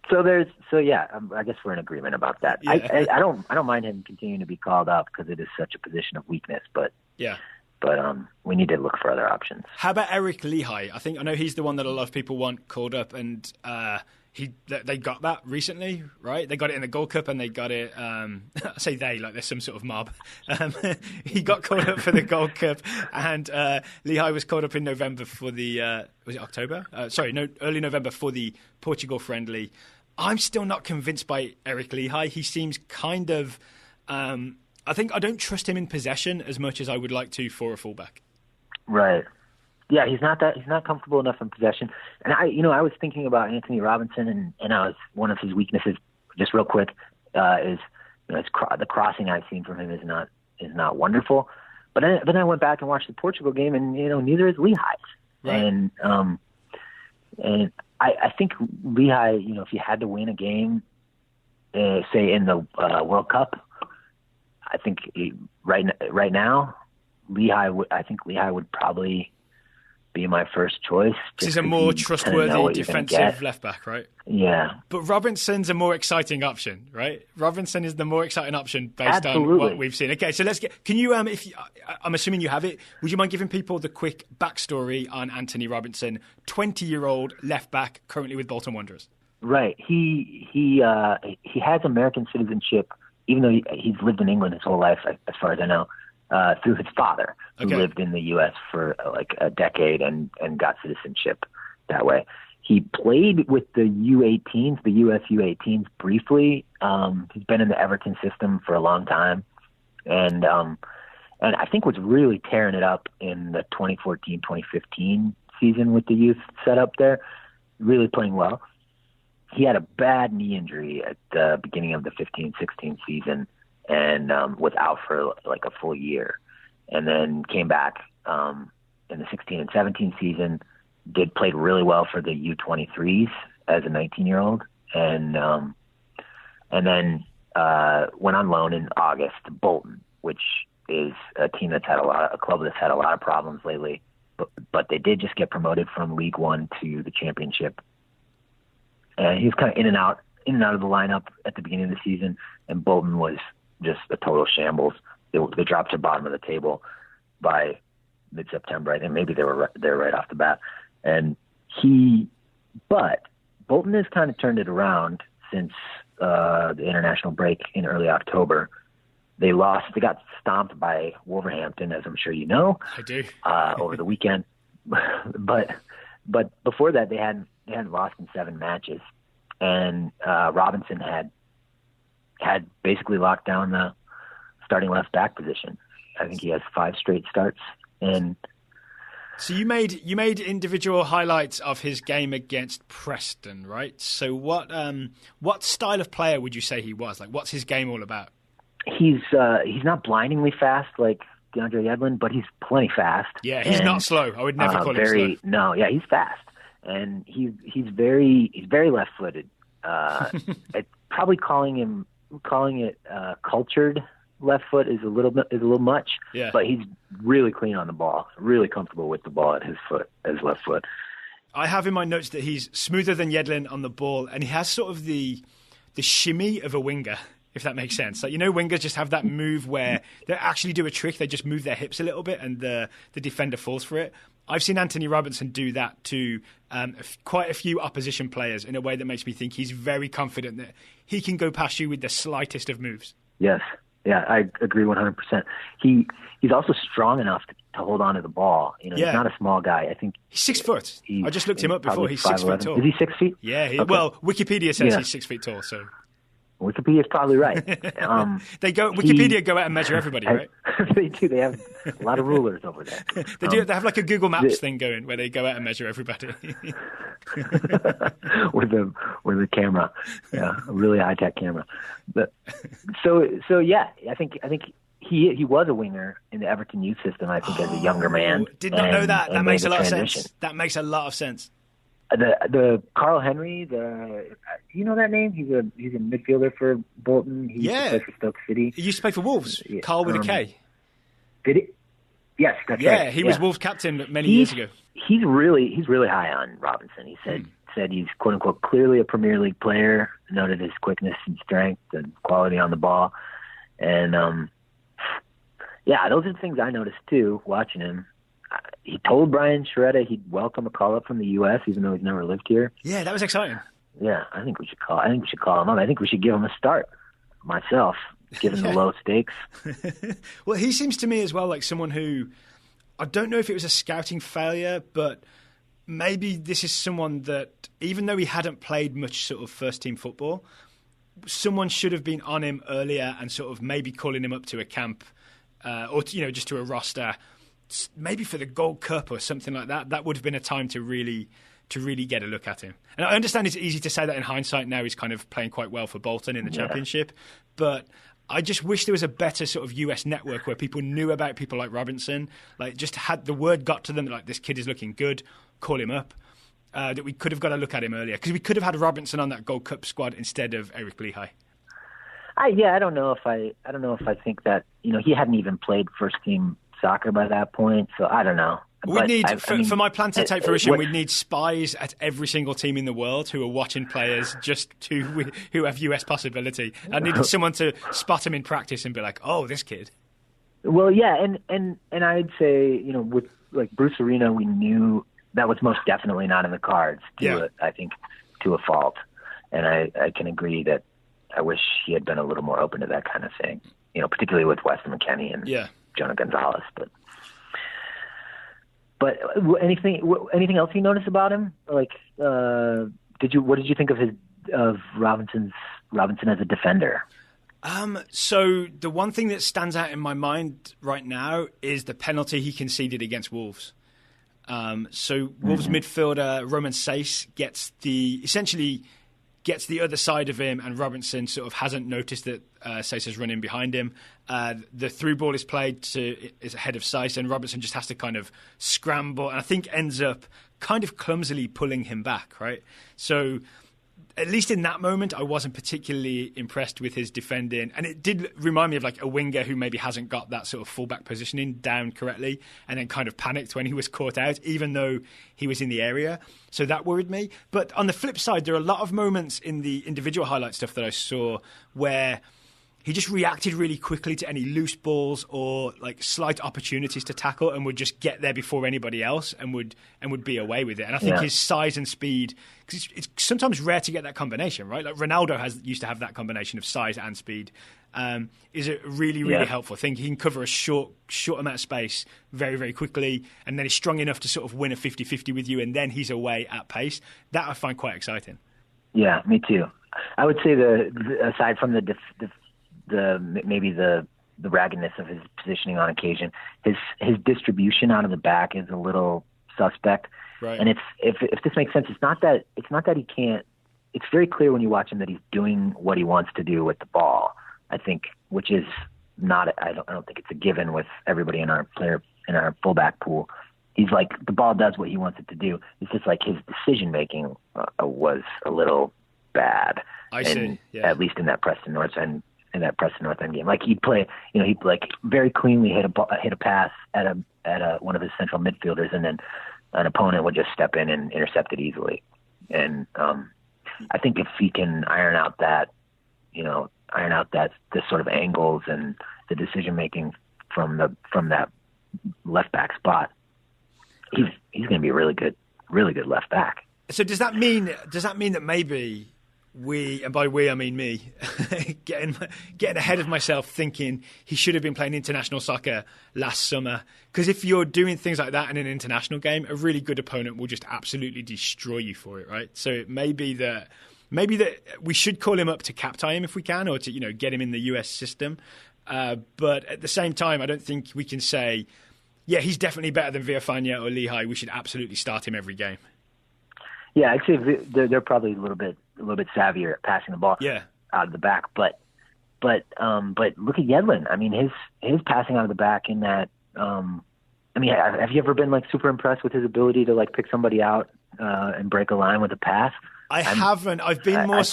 I guess we're in agreement about that. Yeah. I don't mind him continuing to be called up because it is such a position of weakness, but we need to look for other options.
How about Eric Lichaj? I know he's the one that a lot of people want called up, and they got that recently, right? They got it in the Gold Cup, and they got it. I say they like there's some sort of mob. He got called up for the Gold Cup, and Lichaj was called up in November for the was it October? Early November for the Portugal friendly. I'm still not convinced by Eric Lichaj. He seems kind of. I think I don't trust him in possession as much as I would like to for a fullback.
Right. Yeah, he's not comfortable enough in possession. And I was thinking about Antonee Robinson, and one of his weaknesses, just real quick, is the crossing I've seen from him is not wonderful. But then I went back and watched the Portugal game, and neither is Lichaj. Right. And I think Lichaj, if you had to win a game, say in the World Cup, I think right now, Lichaj would probably be my first choice.
He's a more trustworthy defensive left back, right?
Yeah.
But Robinson's a more exciting option, right? Robinson is the more exciting option based on what we've seen. Okay, so can you, I'm assuming you have it, would you mind giving people the quick backstory on Antonee Robinson, 20-year-old left back currently with Bolton Wanderers?
Right. He has American citizenship, even though he's lived in England his whole life, as far as I know, through his father, who lived in the U.S. for like a decade and got citizenship that way. He played with the U18s, the U.S. U18s briefly. He's been in the Everton system for a long time. And I think was really tearing it up in the 2014-2015 season with the youth setup there, really playing well. He had a bad knee injury at the beginning of the 15-16 season and was out for like a full year, and then came back in the 16 and 17 season, played really well for the U23s as a 19-year-old, and then went on loan in August to Bolton, which is a club that's had a lot of problems lately, but they did just get promoted from League One to the Championship. And he was kind of in and out of the lineup at the beginning of the season, and Bolton was just a total shambles. They dropped to the bottom of the table by mid-September. I think maybe they were there right off the bat. But Bolton has kind of turned it around since the international break in early October. They got stomped by Wolverhampton, as I'm sure you know.
I do.
Over the weekend. But before that, they hadn't lost in 7 matches, and Robinson had basically locked down the starting left back position. I think he has 5 straight starts. And
so you made individual highlights of his game against Preston, right? So what style of player would you say he was? Like, what's his game all about?
He's not blindingly fast like DeAndre Yedlin, but he's plenty fast.
Yeah, he's not slow. I would never call him slow.
No, yeah, he's fast. And he's very left-footed. Probably calling it cultured left foot is a little much.
Yeah.
But he's really clean on the ball, really comfortable with the ball at his left foot.
I have in my notes that he's smoother than Yedlin on the ball, and he has sort of the shimmy of a winger, if that makes sense. Like, wingers just have that move where they actually do a trick. They just move their hips a little bit, and the defender falls for it. I've seen Antonee Robinson do that to quite a few opposition players in a way that makes me think he's very confident that he can go past you with the slightest of moves.
Yes. Yeah, I agree 100%. He's also strong enough to hold on to the ball. He's not a small guy. I think
he's 6 foot. I just looked him up before. He's 6 feet tall.
Is he 6 feet?
Yeah. Okay. Well, Wikipedia says he's 6 feet tall. So
Wikipedia's probably right.
Wikipedia go out and measure everybody, right?
They do. They have a lot of rulers over there.
They do. They have like a Google Maps thing going where they go out and measure everybody
with the camera. Yeah, a really high tech camera. But so yeah, I think he was a winger in the Everton youth system. I think as a younger man.
Did not know that. That makes a lot of sense. That makes a lot of sense.
The Carl Henry, you know that name? He's a midfielder for Bolton. He used to play for Stoke City.
He used to play for Wolves. Carl with a K.
Did he? Yes, that's right.
Yeah, he was Wolves captain many years ago.
He's really high on Robinson. He said he's quote unquote clearly a Premier League player. Noted his quickness and strength and quality on the ball, and those are the things I noticed too watching him. He told Brian Sheretta he'd welcome a call up from the U.S. even though he's never lived here.
Yeah, that was exciting.
Yeah, I think we should call him up. I think we should give him a start. Myself, given the low stakes.
Well, he seems to me as well like someone who, I don't know if it was a scouting failure, but maybe this is someone that, even though he hadn't played much sort of first team football, someone should have been on him earlier and sort of maybe calling him up to a camp or just to a roster. Maybe for the Gold Cup or something like that. That would have been a time to really get a look at him. And I understand it's easy to say that in hindsight now he's kind of playing quite well for Bolton in the Championship. But I just wish there was a better sort of US network where people knew about people like Robinson, like just had the word got to them that like this kid is looking good, call him up. That we could have got a look at him earlier because we could have had Robinson on that Gold Cup squad instead of Eric Lichaj.
I don't know if I think that he hadn't even played first team soccer by that point, so I don't know.
For my plan to take fruition, we'd need spies at every single team in the world who are watching players who have US possibility. I needed someone to spot him in practice and be like, "Oh, this kid."
Well, yeah, and I'd say with like Bruce Arena, we knew that was most definitely not in the cards. I think to a fault, and I can agree that I wish he had been a little more open to that kind of thing. Particularly with Weston, McKennie, and Jonah Gonzalez, but anything else you noticed about him? Like, what did you think of Robinson as a defender?
So the one thing that stands out in my mind right now is the penalty he conceded against Wolves. So Wolves midfielder Roman Saiss gets the other side of him, and Robinson sort of hasn't noticed that Saiss is running behind him. The through ball is played is ahead of Saiss, and Robinson just has to kind of scramble, and I think ends up kind of clumsily pulling him back, right? So at least in that moment, I wasn't particularly impressed with his defending. And it did remind me of like a winger who maybe hasn't got that sort of fullback positioning down correctly and then kind of panicked when he was caught out, even though he was in the area. So that worried me. But on the flip side, there are a lot of moments in the individual highlight stuff that I saw where he just reacted really quickly to any loose balls or like slight opportunities to tackle and would just get there before anybody else and would be away with it. And I think his size and speed, because it's sometimes rare to get that combination, right? Like Ronaldo used to have that combination of size and speed. Is a really, really helpful thing. He can cover a short amount of space very, very quickly, and then he's strong enough to sort of win a 50-50 with you, and then he's away at pace. That I find quite exciting. Yeah,
me too. I would say aside from the raggedness of his positioning on occasion, his distribution out of the back is a little suspect.
Right.
And if this makes sense, it's not that he can't. It's very clear when you watch him that he's doing what he wants to do with the ball. I think, which is not. I don't think it's a given with everybody in our fullback pool. He's like, the ball does what he wants it to do. It's just like his decision making was a little bad.
I see. Yeah.
At least in that Preston North End. In that Preston North End game, like he'd like very cleanly hit a pass at one of his central midfielders, and then an opponent would just step in and intercept it easily. And I think if he can iron out that the sort of angles and the decision making from that left back spot, he's going to be a really good left back.
So does that mean that maybe we, and by we I mean me, getting ahead of myself, thinking he should have been playing international soccer last summer? Because if you're doing things like that in an international game, a really good opponent will just absolutely destroy you for it, right? So it may be that we should call him up to cap-tie him if we can, or to get him in the US system. But at the same time, I don't think we can say, yeah, he's definitely better than Villafana or Lichaj. We should absolutely start him every game.
Yeah, actually, they're probably a little bit savvier at passing the ball out of the back. But look at Yedlin. I mean, his passing out of the back in that. Have you ever been super impressed with his ability to pick somebody out and break a line with a pass?
I haven't. I've been more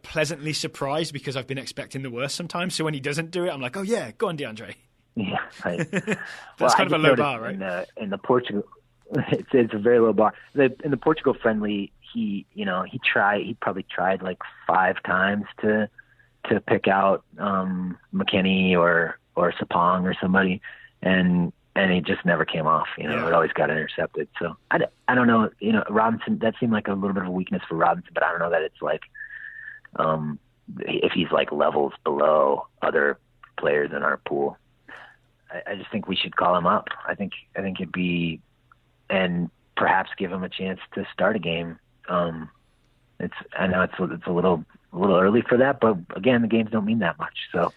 pleasantly surprised because I've been expecting the worst sometimes. So when he doesn't do it, I'm like, oh yeah, go on, DeAndre.
Yeah, right.
That's kind of a low bar, right?
In the Portugal, it's a very low bar. In the Portugal friendly, he probably tried 5 times to pick out McKennie or Sapong or somebody, and it just never came off. It always got intercepted. So I don't know. Robinson, that seemed like a little bit of a weakness for Robinson, but I don't know that it's if he's levels below other players in our pool. I just think we should call him up. I think it'd be, and perhaps give him a chance to start a game. I know it's a little early for that, but again, the games don't mean that much. So,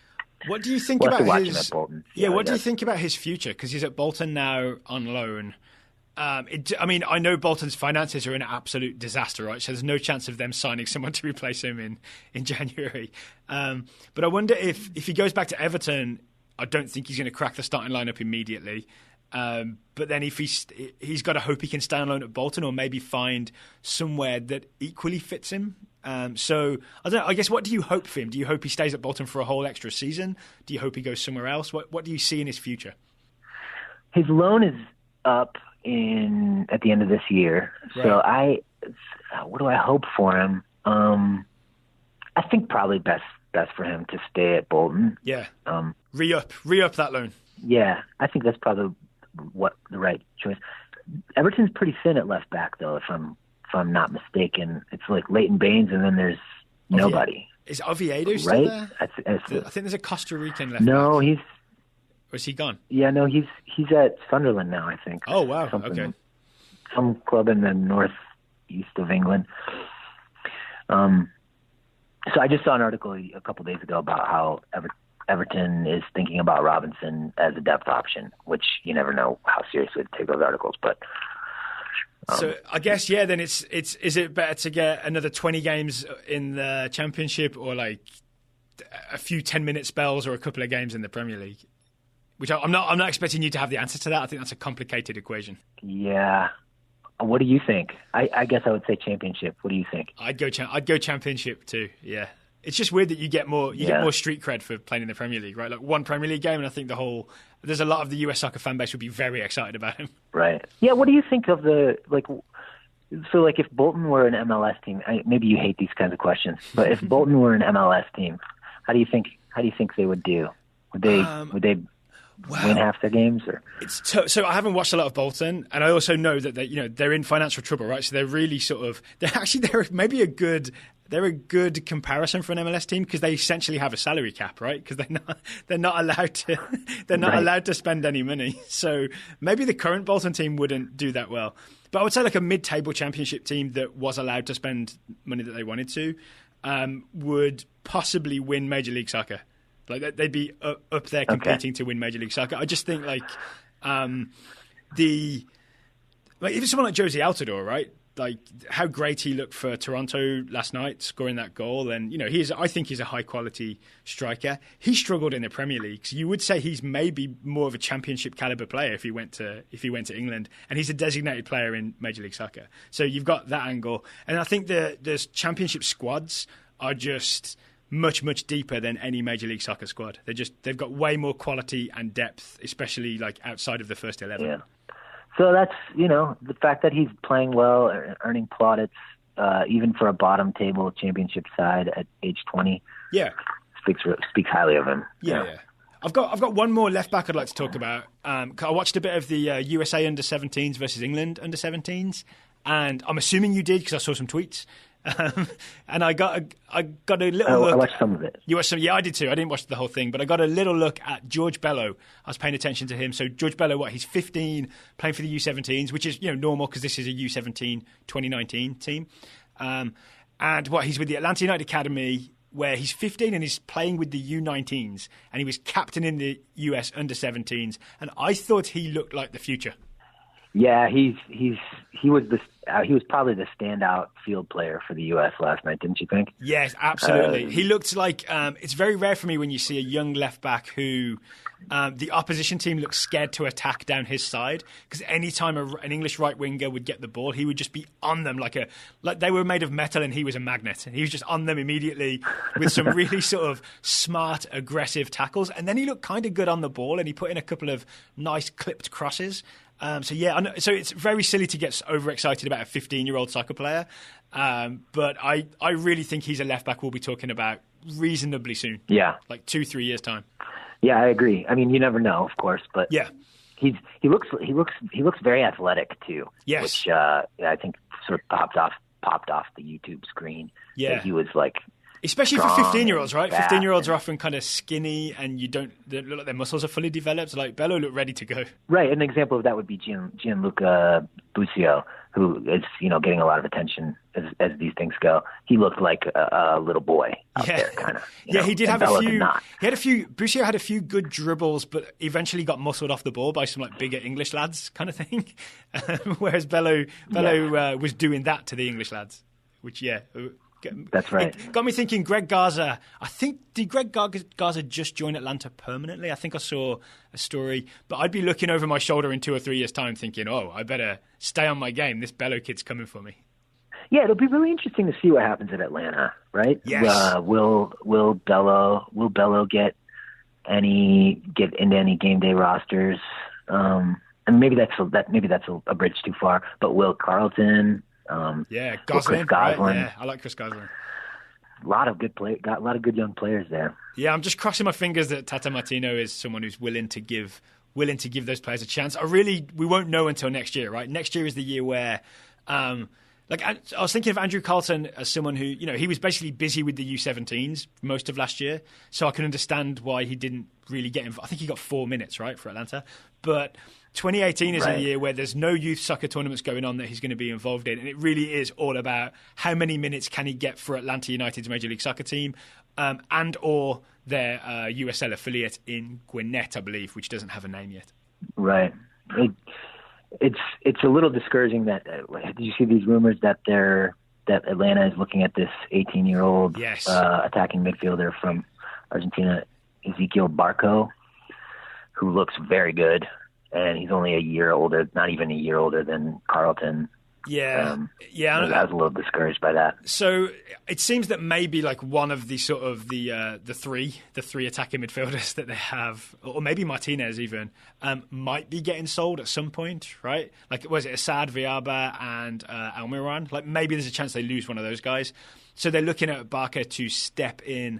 what do you think about his? What do you think about his future? Because he's at Bolton now on loan. I know Bolton's finances are an absolute disaster, right? So there's no chance of them signing someone to replace him in January. But I wonder if he goes back to Everton. I don't think he's going to crack the starting lineup immediately. But then if he's got to hope he can stay on loan at Bolton, or maybe find somewhere that equally fits him. So I don't know. I guess, what do you hope for him? Do you hope he stays at Bolton for a whole extra season? Do you hope he goes somewhere else? What do you see in his future?
His loan is up at the end of this year. Right. So what do I hope for him? I think probably best for him to stay at Bolton.
Yeah. Re-up that loan.
Yeah, I think that's probably the right choice. Everton's pretty thin at left back, though, if I'm not mistaken. It's Leighton Baines, and then there's nobody.
Is Oviedo still there? I think there's a Costa Rican left back.
No, he's...
Or is he gone?
Yeah, no, he's at Sunderland now, I think.
Oh, wow. Okay.
Some club in the northeast of England. So I just saw an article a couple days ago about how Everton is thinking about Robinson as a depth option, which you never know how seriously to take those articles. But
so I guess, then is it better to get another 20 games in the Championship, or a few 10-minute spells, or a couple of games in the Premier League? Which I'm not expecting you to have the answer to that. I think that's a complicated equation.
Yeah. What do you think? I guess I would say Championship. What do you think?
I'd go Championship too. Yeah, it's just weird that you get more street cred for playing in the Premier League, right? One Premier League game, and I think there's a lot of the US soccer fan base would be very excited about him.
Right. Yeah. What do you think of so if Bolton were an MLS team? Maybe you hate these kinds of questions, but if Bolton were an MLS team, how do you think they would do? Would they win half their games? Or
so I haven't watched a lot of Bolton, and I also know that they're in financial trouble, right? So they're really they're a good comparison for an MLS team, because they essentially have a salary cap, right? Because they're not allowed to spend any money. So maybe the current Bolton team wouldn't do that well. But I would say a mid-table Championship team that was allowed to spend money that they wanted to would possibly win Major League Soccer. They'd be up there competing to win Major League Soccer. I just think if it's someone like Josie Altidore, right? How great he looked for Toronto last night, scoring that goal, and I think he's a high quality striker. He struggled in the Premier League, so you would say he's maybe more of a Championship caliber player if he went to England, and he's a designated player in Major League Soccer. So you've got that angle, and I think the Championship squads are just much deeper than any Major League Soccer squad. They've got way more quality and depth, especially outside of the first 11.
Yeah. So that's the fact that he's playing well, earning plaudits, even for a bottom table Championship side at age 20.
Yeah,
speaks highly of him.
Yeah. I've got one more left back I'd like to talk about. I watched a bit of the USA under-17s versus England under-17s, and I'm assuming you did because I saw some tweets. And I got a little look.
I watched some of it.
You watched some? Yeah, I did too. I didn't watch the whole thing, but I got a little look at George Bello. I was paying attention to him. So George Bello, he's 15, playing for the U17s, which is normal because this is a U17 2019 team. And he's with the Atlanta United Academy, where he's 15 and he's playing with the U19s, and he was captain in the US under-17s. And I thought he looked like the future.
Yeah, he was probably the standout field player for the U.S. last night, didn't you think?
Yes, absolutely. He looked like it's very rare for me when you see a young left back who the opposition team looks scared to attack down his side, because any time an English right winger would get the ball, he would just be on them like they were made of metal and he was a magnet, and he was just on them immediately with some really sort of smart, aggressive tackles. And then he looked kind of good on the ball, and he put in a couple of nice clipped crosses. So it's very silly to get overexcited about a 15-year-old soccer player, but I really think he's a left back we'll be talking about reasonably soon. Yeah, like 2-3 years time.
Yeah, I agree. I mean, you never know, of course, but
yeah,
he looks very athletic too.
Yes,
which I think sort of popped off the YouTube screen.
Yeah,
that he was like.
Especially for 15-year-olds, right? 15-year-olds are often kind of skinny and they look like their muscles are fully developed. Like, Bello looked ready to go.
Right. An example of that would be Gianluca Busio, who is, getting a lot of attention as these things go. He looked like a little boy out there, kind of.
Yeah, he did have a few. Busio had a few good dribbles, but eventually got muscled off the ball by some bigger English lads kind of thing. Whereas Bello was doing that to the English lads, which,
that's right.
It got me thinking Greg Garza. Did Greg Garza just join Atlanta permanently? I think I saw a story. But I'd be looking over my shoulder in 2 or 3 years' time thinking, I better stay on my game. This Bello kid's coming for me.
Yeah, it'll be really interesting to see what happens at Atlanta, right?
Yes.
Will Bello get into any game day rosters? And maybe that's a bridge too far. But will Carlton?
Gosling.
Chris Gosling.
Right? Yeah, I like Chris Gosling.
A lot of good young players there.
Yeah, I'm just crossing my fingers that Tata Martino is someone who's willing to give those players a chance. We won't know until next year, right? Next year is the year where, I was thinking of Andrew Carlton as someone who, he was basically busy with the U17s most of last year, so I can understand why he didn't really get involved. I think he got 4 minutes, right, for Atlanta, but 2018 is a year where there's no youth soccer tournaments going on that he's going to be involved in, and it really is all about how many minutes can he get for Atlanta United's Major League Soccer team and or their USL affiliate in Gwinnett, I believe, which doesn't have a name yet.
Right. It's a little discouraging that did you see these rumors that Atlanta is looking at this 18-year-old attacking midfielder from Argentina, Ezequiel Barco, who looks very good. And he's only a year older, not even a year older than Carlton.
Yeah.
I was a little discouraged by that.
So it seems that maybe one of the sort of the three attacking midfielders that they have, or maybe Martinez even, might be getting sold at some point, right? Was it Assad, Viaba, and Almiron? Maybe there's a chance they lose one of those guys. So they're looking at Barca to step in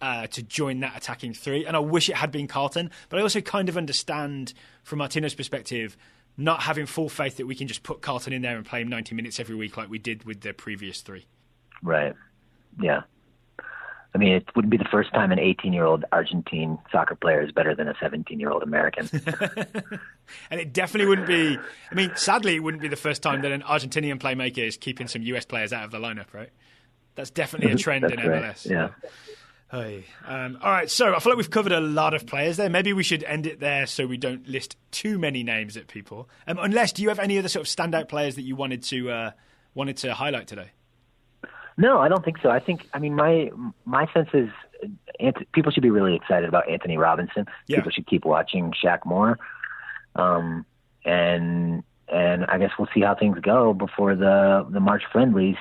to join that attacking three. And I wish it had been Carlton, but I also kind of understand from Martino's perspective not having full faith that we can just put Carlton in there and play him 90 minutes every week like we did with the previous three.
Right. Yeah. I mean, it wouldn't be the first time an 18-year-old Argentine soccer player is better than a 17-year-old American.
And it definitely wouldn't be, sadly, it wouldn't be the first time that an Argentinian playmaker is keeping some US players out of the lineup, right? That's definitely a trend in MLS.
Right. Yeah.
Hey. All right, so I feel like we've covered a lot of players there. Maybe we should end it there so we don't list too many names at people. Unless, do you have any other sort of standout players that you wanted to highlight today?
No, I don't think so. My sense is people should be really excited about Antonee Robinson. Yeah. People should keep watching Shaq Moore, and I guess we'll see how things go before the March friendlies,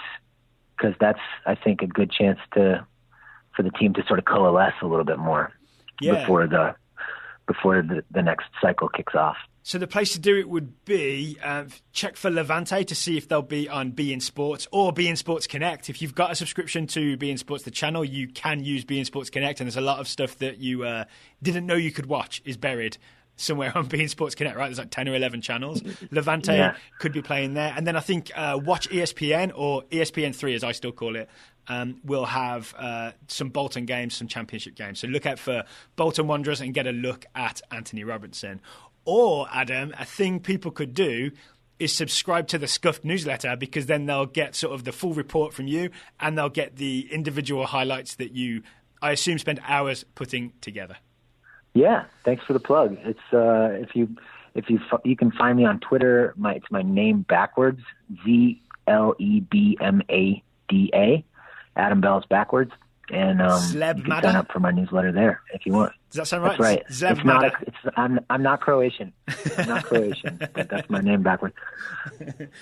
because that's, I think, a good chance for the team to sort of coalesce a little bit more before the next cycle kicks off.
So the place to do it would be check for Levante to see if they'll be on beIN Sports or beIN Sports Connect. If you've got a subscription to beIN Sports, the channel, you can use beIN Sports Connect, and there's a lot of stuff that you didn't know you could watch is buried somewhere on beIN Sports Connect, right? There's like 10 or 11 channels. Levante could be playing there. And then I think Watch ESPN, or ESPN3 as I still call it, will have some Bolton games, some championship games. So look out for Bolton Wanderers and get a look at Antonee Robinson. Or, Adam, a thing people could do is subscribe to the Scuffed newsletter, because then they'll get sort of the full report from you, and they'll get the individual highlights that you, I assume, spend hours putting together.
Yeah, thanks for the plug. It's if you can find me on Twitter. It's my name backwards, ZLEBMADA, Adam Belz backwards. And you can sign up for my newsletter there if you want.
Does that sound right?
That's right. I'm not Croatian. I'm not Croatian, but that's my name backwards.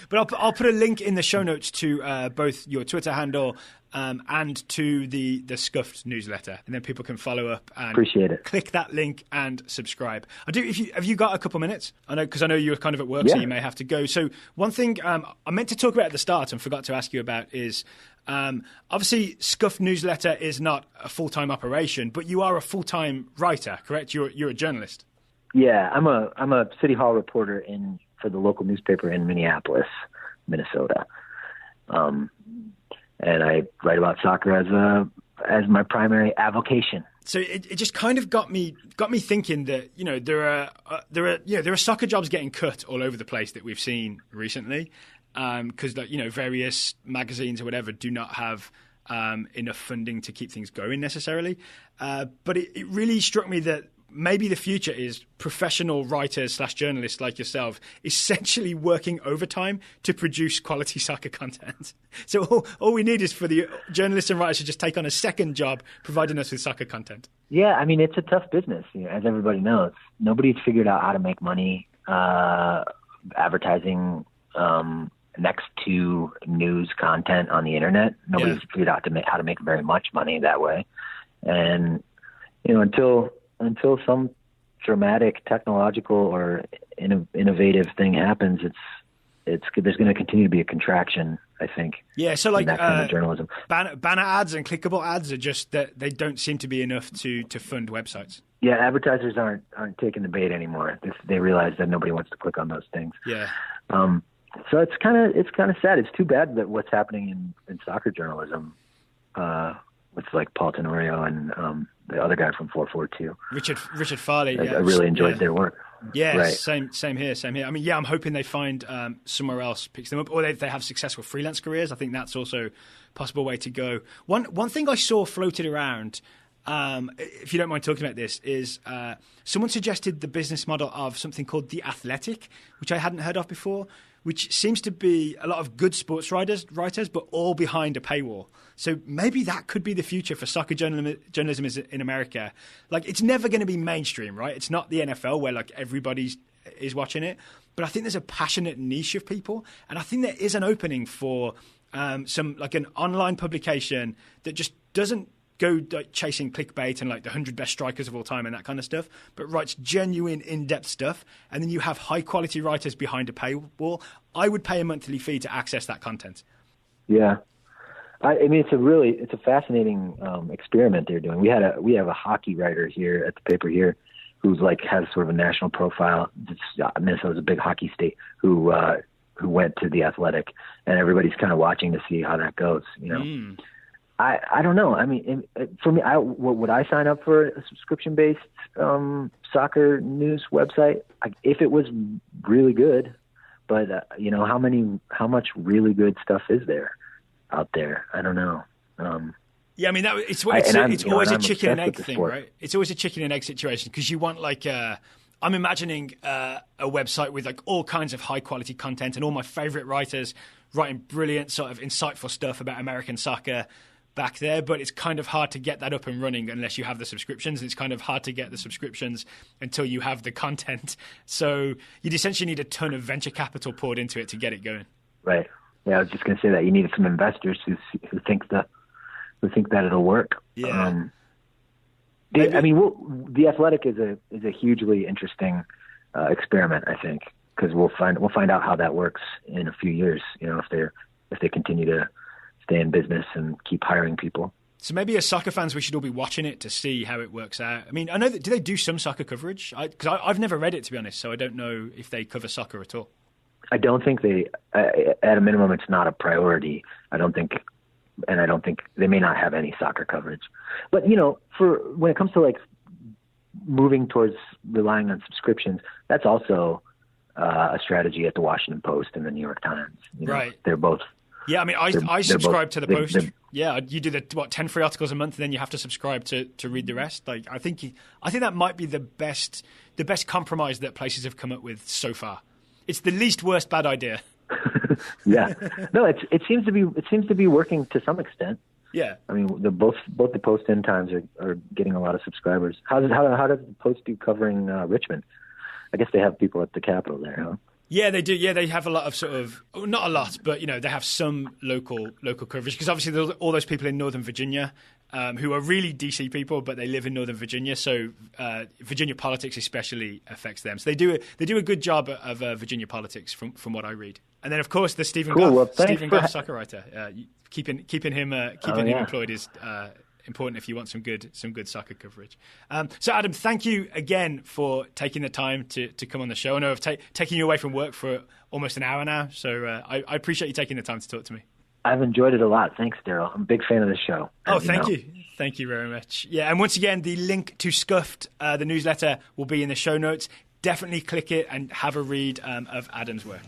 But I'll put a link in the show notes to both your Twitter handle and to the Scuffed newsletter, and then people can follow up and
appreciate it.
Click that link and subscribe. Have you got a couple minutes? I know, because I know you're kind of at work, so you may have to go. So one thing I meant to talk about at the start and forgot to ask you about is obviously Scuffed newsletter is not a full-time operation, but you are a full-time writer, correct? You're a journalist.
Yeah, I'm a City Hall reporter for the local newspaper in Minneapolis, Minnesota. And I write about soccer as my primary avocation.
So it just kind of got me thinking that there are soccer jobs getting cut all over the place that we've seen recently, because various magazines or whatever do not have enough funding to keep things going necessarily. But it really struck me that maybe the future is professional writers / journalists like yourself essentially working overtime to produce quality soccer content. So all we need is for the journalists and writers to just take on a second job providing us with soccer content.
Yeah, I mean, it's a tough business, as everybody knows. Nobody's figured out how to make money advertising next to news content on the internet. Nobody's figured out how to make very much money that way. And until some dramatic technological or innovative thing happens, there's going to continue to be a contraction, I think.
Yeah, so like
that kind of journalism.
Banner ads and clickable ads are just that they don't seem to be enough to fund websites.
Yeah, advertisers aren't taking the bait anymore. They realize that nobody wants to click on those things.
Yeah.
So it's kind of sad. It's too bad that what's happening in soccer journalism with like Paul Tenorio and the other guy from 442.
Richard Farley.
I really enjoyed their work.
Yeah,
right.
Same here. I mean, I'm hoping they find somewhere else picks them up, or they have successful freelance careers. I think that's also a possible way to go. One thing I saw floated around, if you don't mind talking about this, is someone suggested the business model of something called The Athletic, which I hadn't heard of before, which seems to be a lot of good sports writers, but all behind a paywall. So maybe that could be the future for soccer journalism in America. Like, it's never going to be mainstream, right? It's not the NFL where like everybody is watching it. But I think there's a passionate niche of people, and I think there is an opening for some like an online publication that just doesn't go like chasing clickbait and like the 100 best strikers of all time and that kind of stuff, but writes genuine in-depth stuff. And then you have high quality writers behind a paywall. I would pay a monthly fee to access that content.
Yeah. I mean, it's a fascinating experiment they're doing. We have a hockey writer here at the paper here who's like has sort of a national profile. Minnesota's a big hockey state who went to The Athletic, and everybody's kind of watching to see how that goes, I don't know. I mean, for me, would I sign up for a subscription-based soccer news website if it was really good? But how much really good stuff is there out there? I don't know.
Yeah, I mean, it's always a chicken and egg thing, right? It's always a chicken and egg situation, because you want like I'm imagining a website with like all kinds of high quality content and all my favorite writers writing brilliant sort of insightful stuff about American soccer back there, but it's kind of hard to get that up and running unless you have the subscriptions. It's kind of hard to get the subscriptions until you have the content. So you'd essentially need a ton of venture capital poured into it to get it going. Right.
Yeah, I was just going to say that you need some investors who think that it'll work.
Yeah.
The Athletic is a hugely interesting experiment, I think, because we'll find out how that works in a few years. If they continue to stay in business and keep hiring people.
So maybe as soccer fans, we should all be watching it to see how it works out. I mean, I know do they do some soccer coverage? Because I've never read it, to be honest, so I don't know if they cover soccer at all.
I don't think at a minimum, it's not a priority. I don't think they may not have any soccer coverage. But, for when it comes to like moving towards relying on subscriptions, that's also a strategy at the Washington Post and the New York Times.
Right.
They're both.
Yeah, I mean, I subscribe to the Post. Yeah, you do 10 free articles a month, and then you have to subscribe to read the rest. Like, I think that might be the best compromise that places have come up with so far. It's the least worst bad idea.
Yeah, no, it seems to be working to some extent.
Yeah,
I mean, both the Post and Times are getting a lot of subscribers. How does the Post do covering Richmond? I guess they have people at the Capitol there, huh?
Yeah, they do. Yeah, they have a lot of sort of, not a lot, but they have some local coverage, because obviously there's all those people in Northern Virginia who are really DC people, but they live in Northern Virginia, so Virginia politics especially affects them. So they do a good job of Virginia politics from what I read. And then of course the Stephen Goff soccer writer, keeping him employed is important if you want some good soccer coverage. So Adam, thank you again for taking the time to come on the show. I know I've taken you away from work for almost an hour now, so I appreciate you taking the time to talk to me.
I've enjoyed it a lot. Thanks, Daryl. I'm a big fan of the show.
Oh, thank you. Thank you very much. Yeah, and once again, the link to Scuffed, the newsletter, will be in the show notes. Definitely click it and have a read of Adam's work.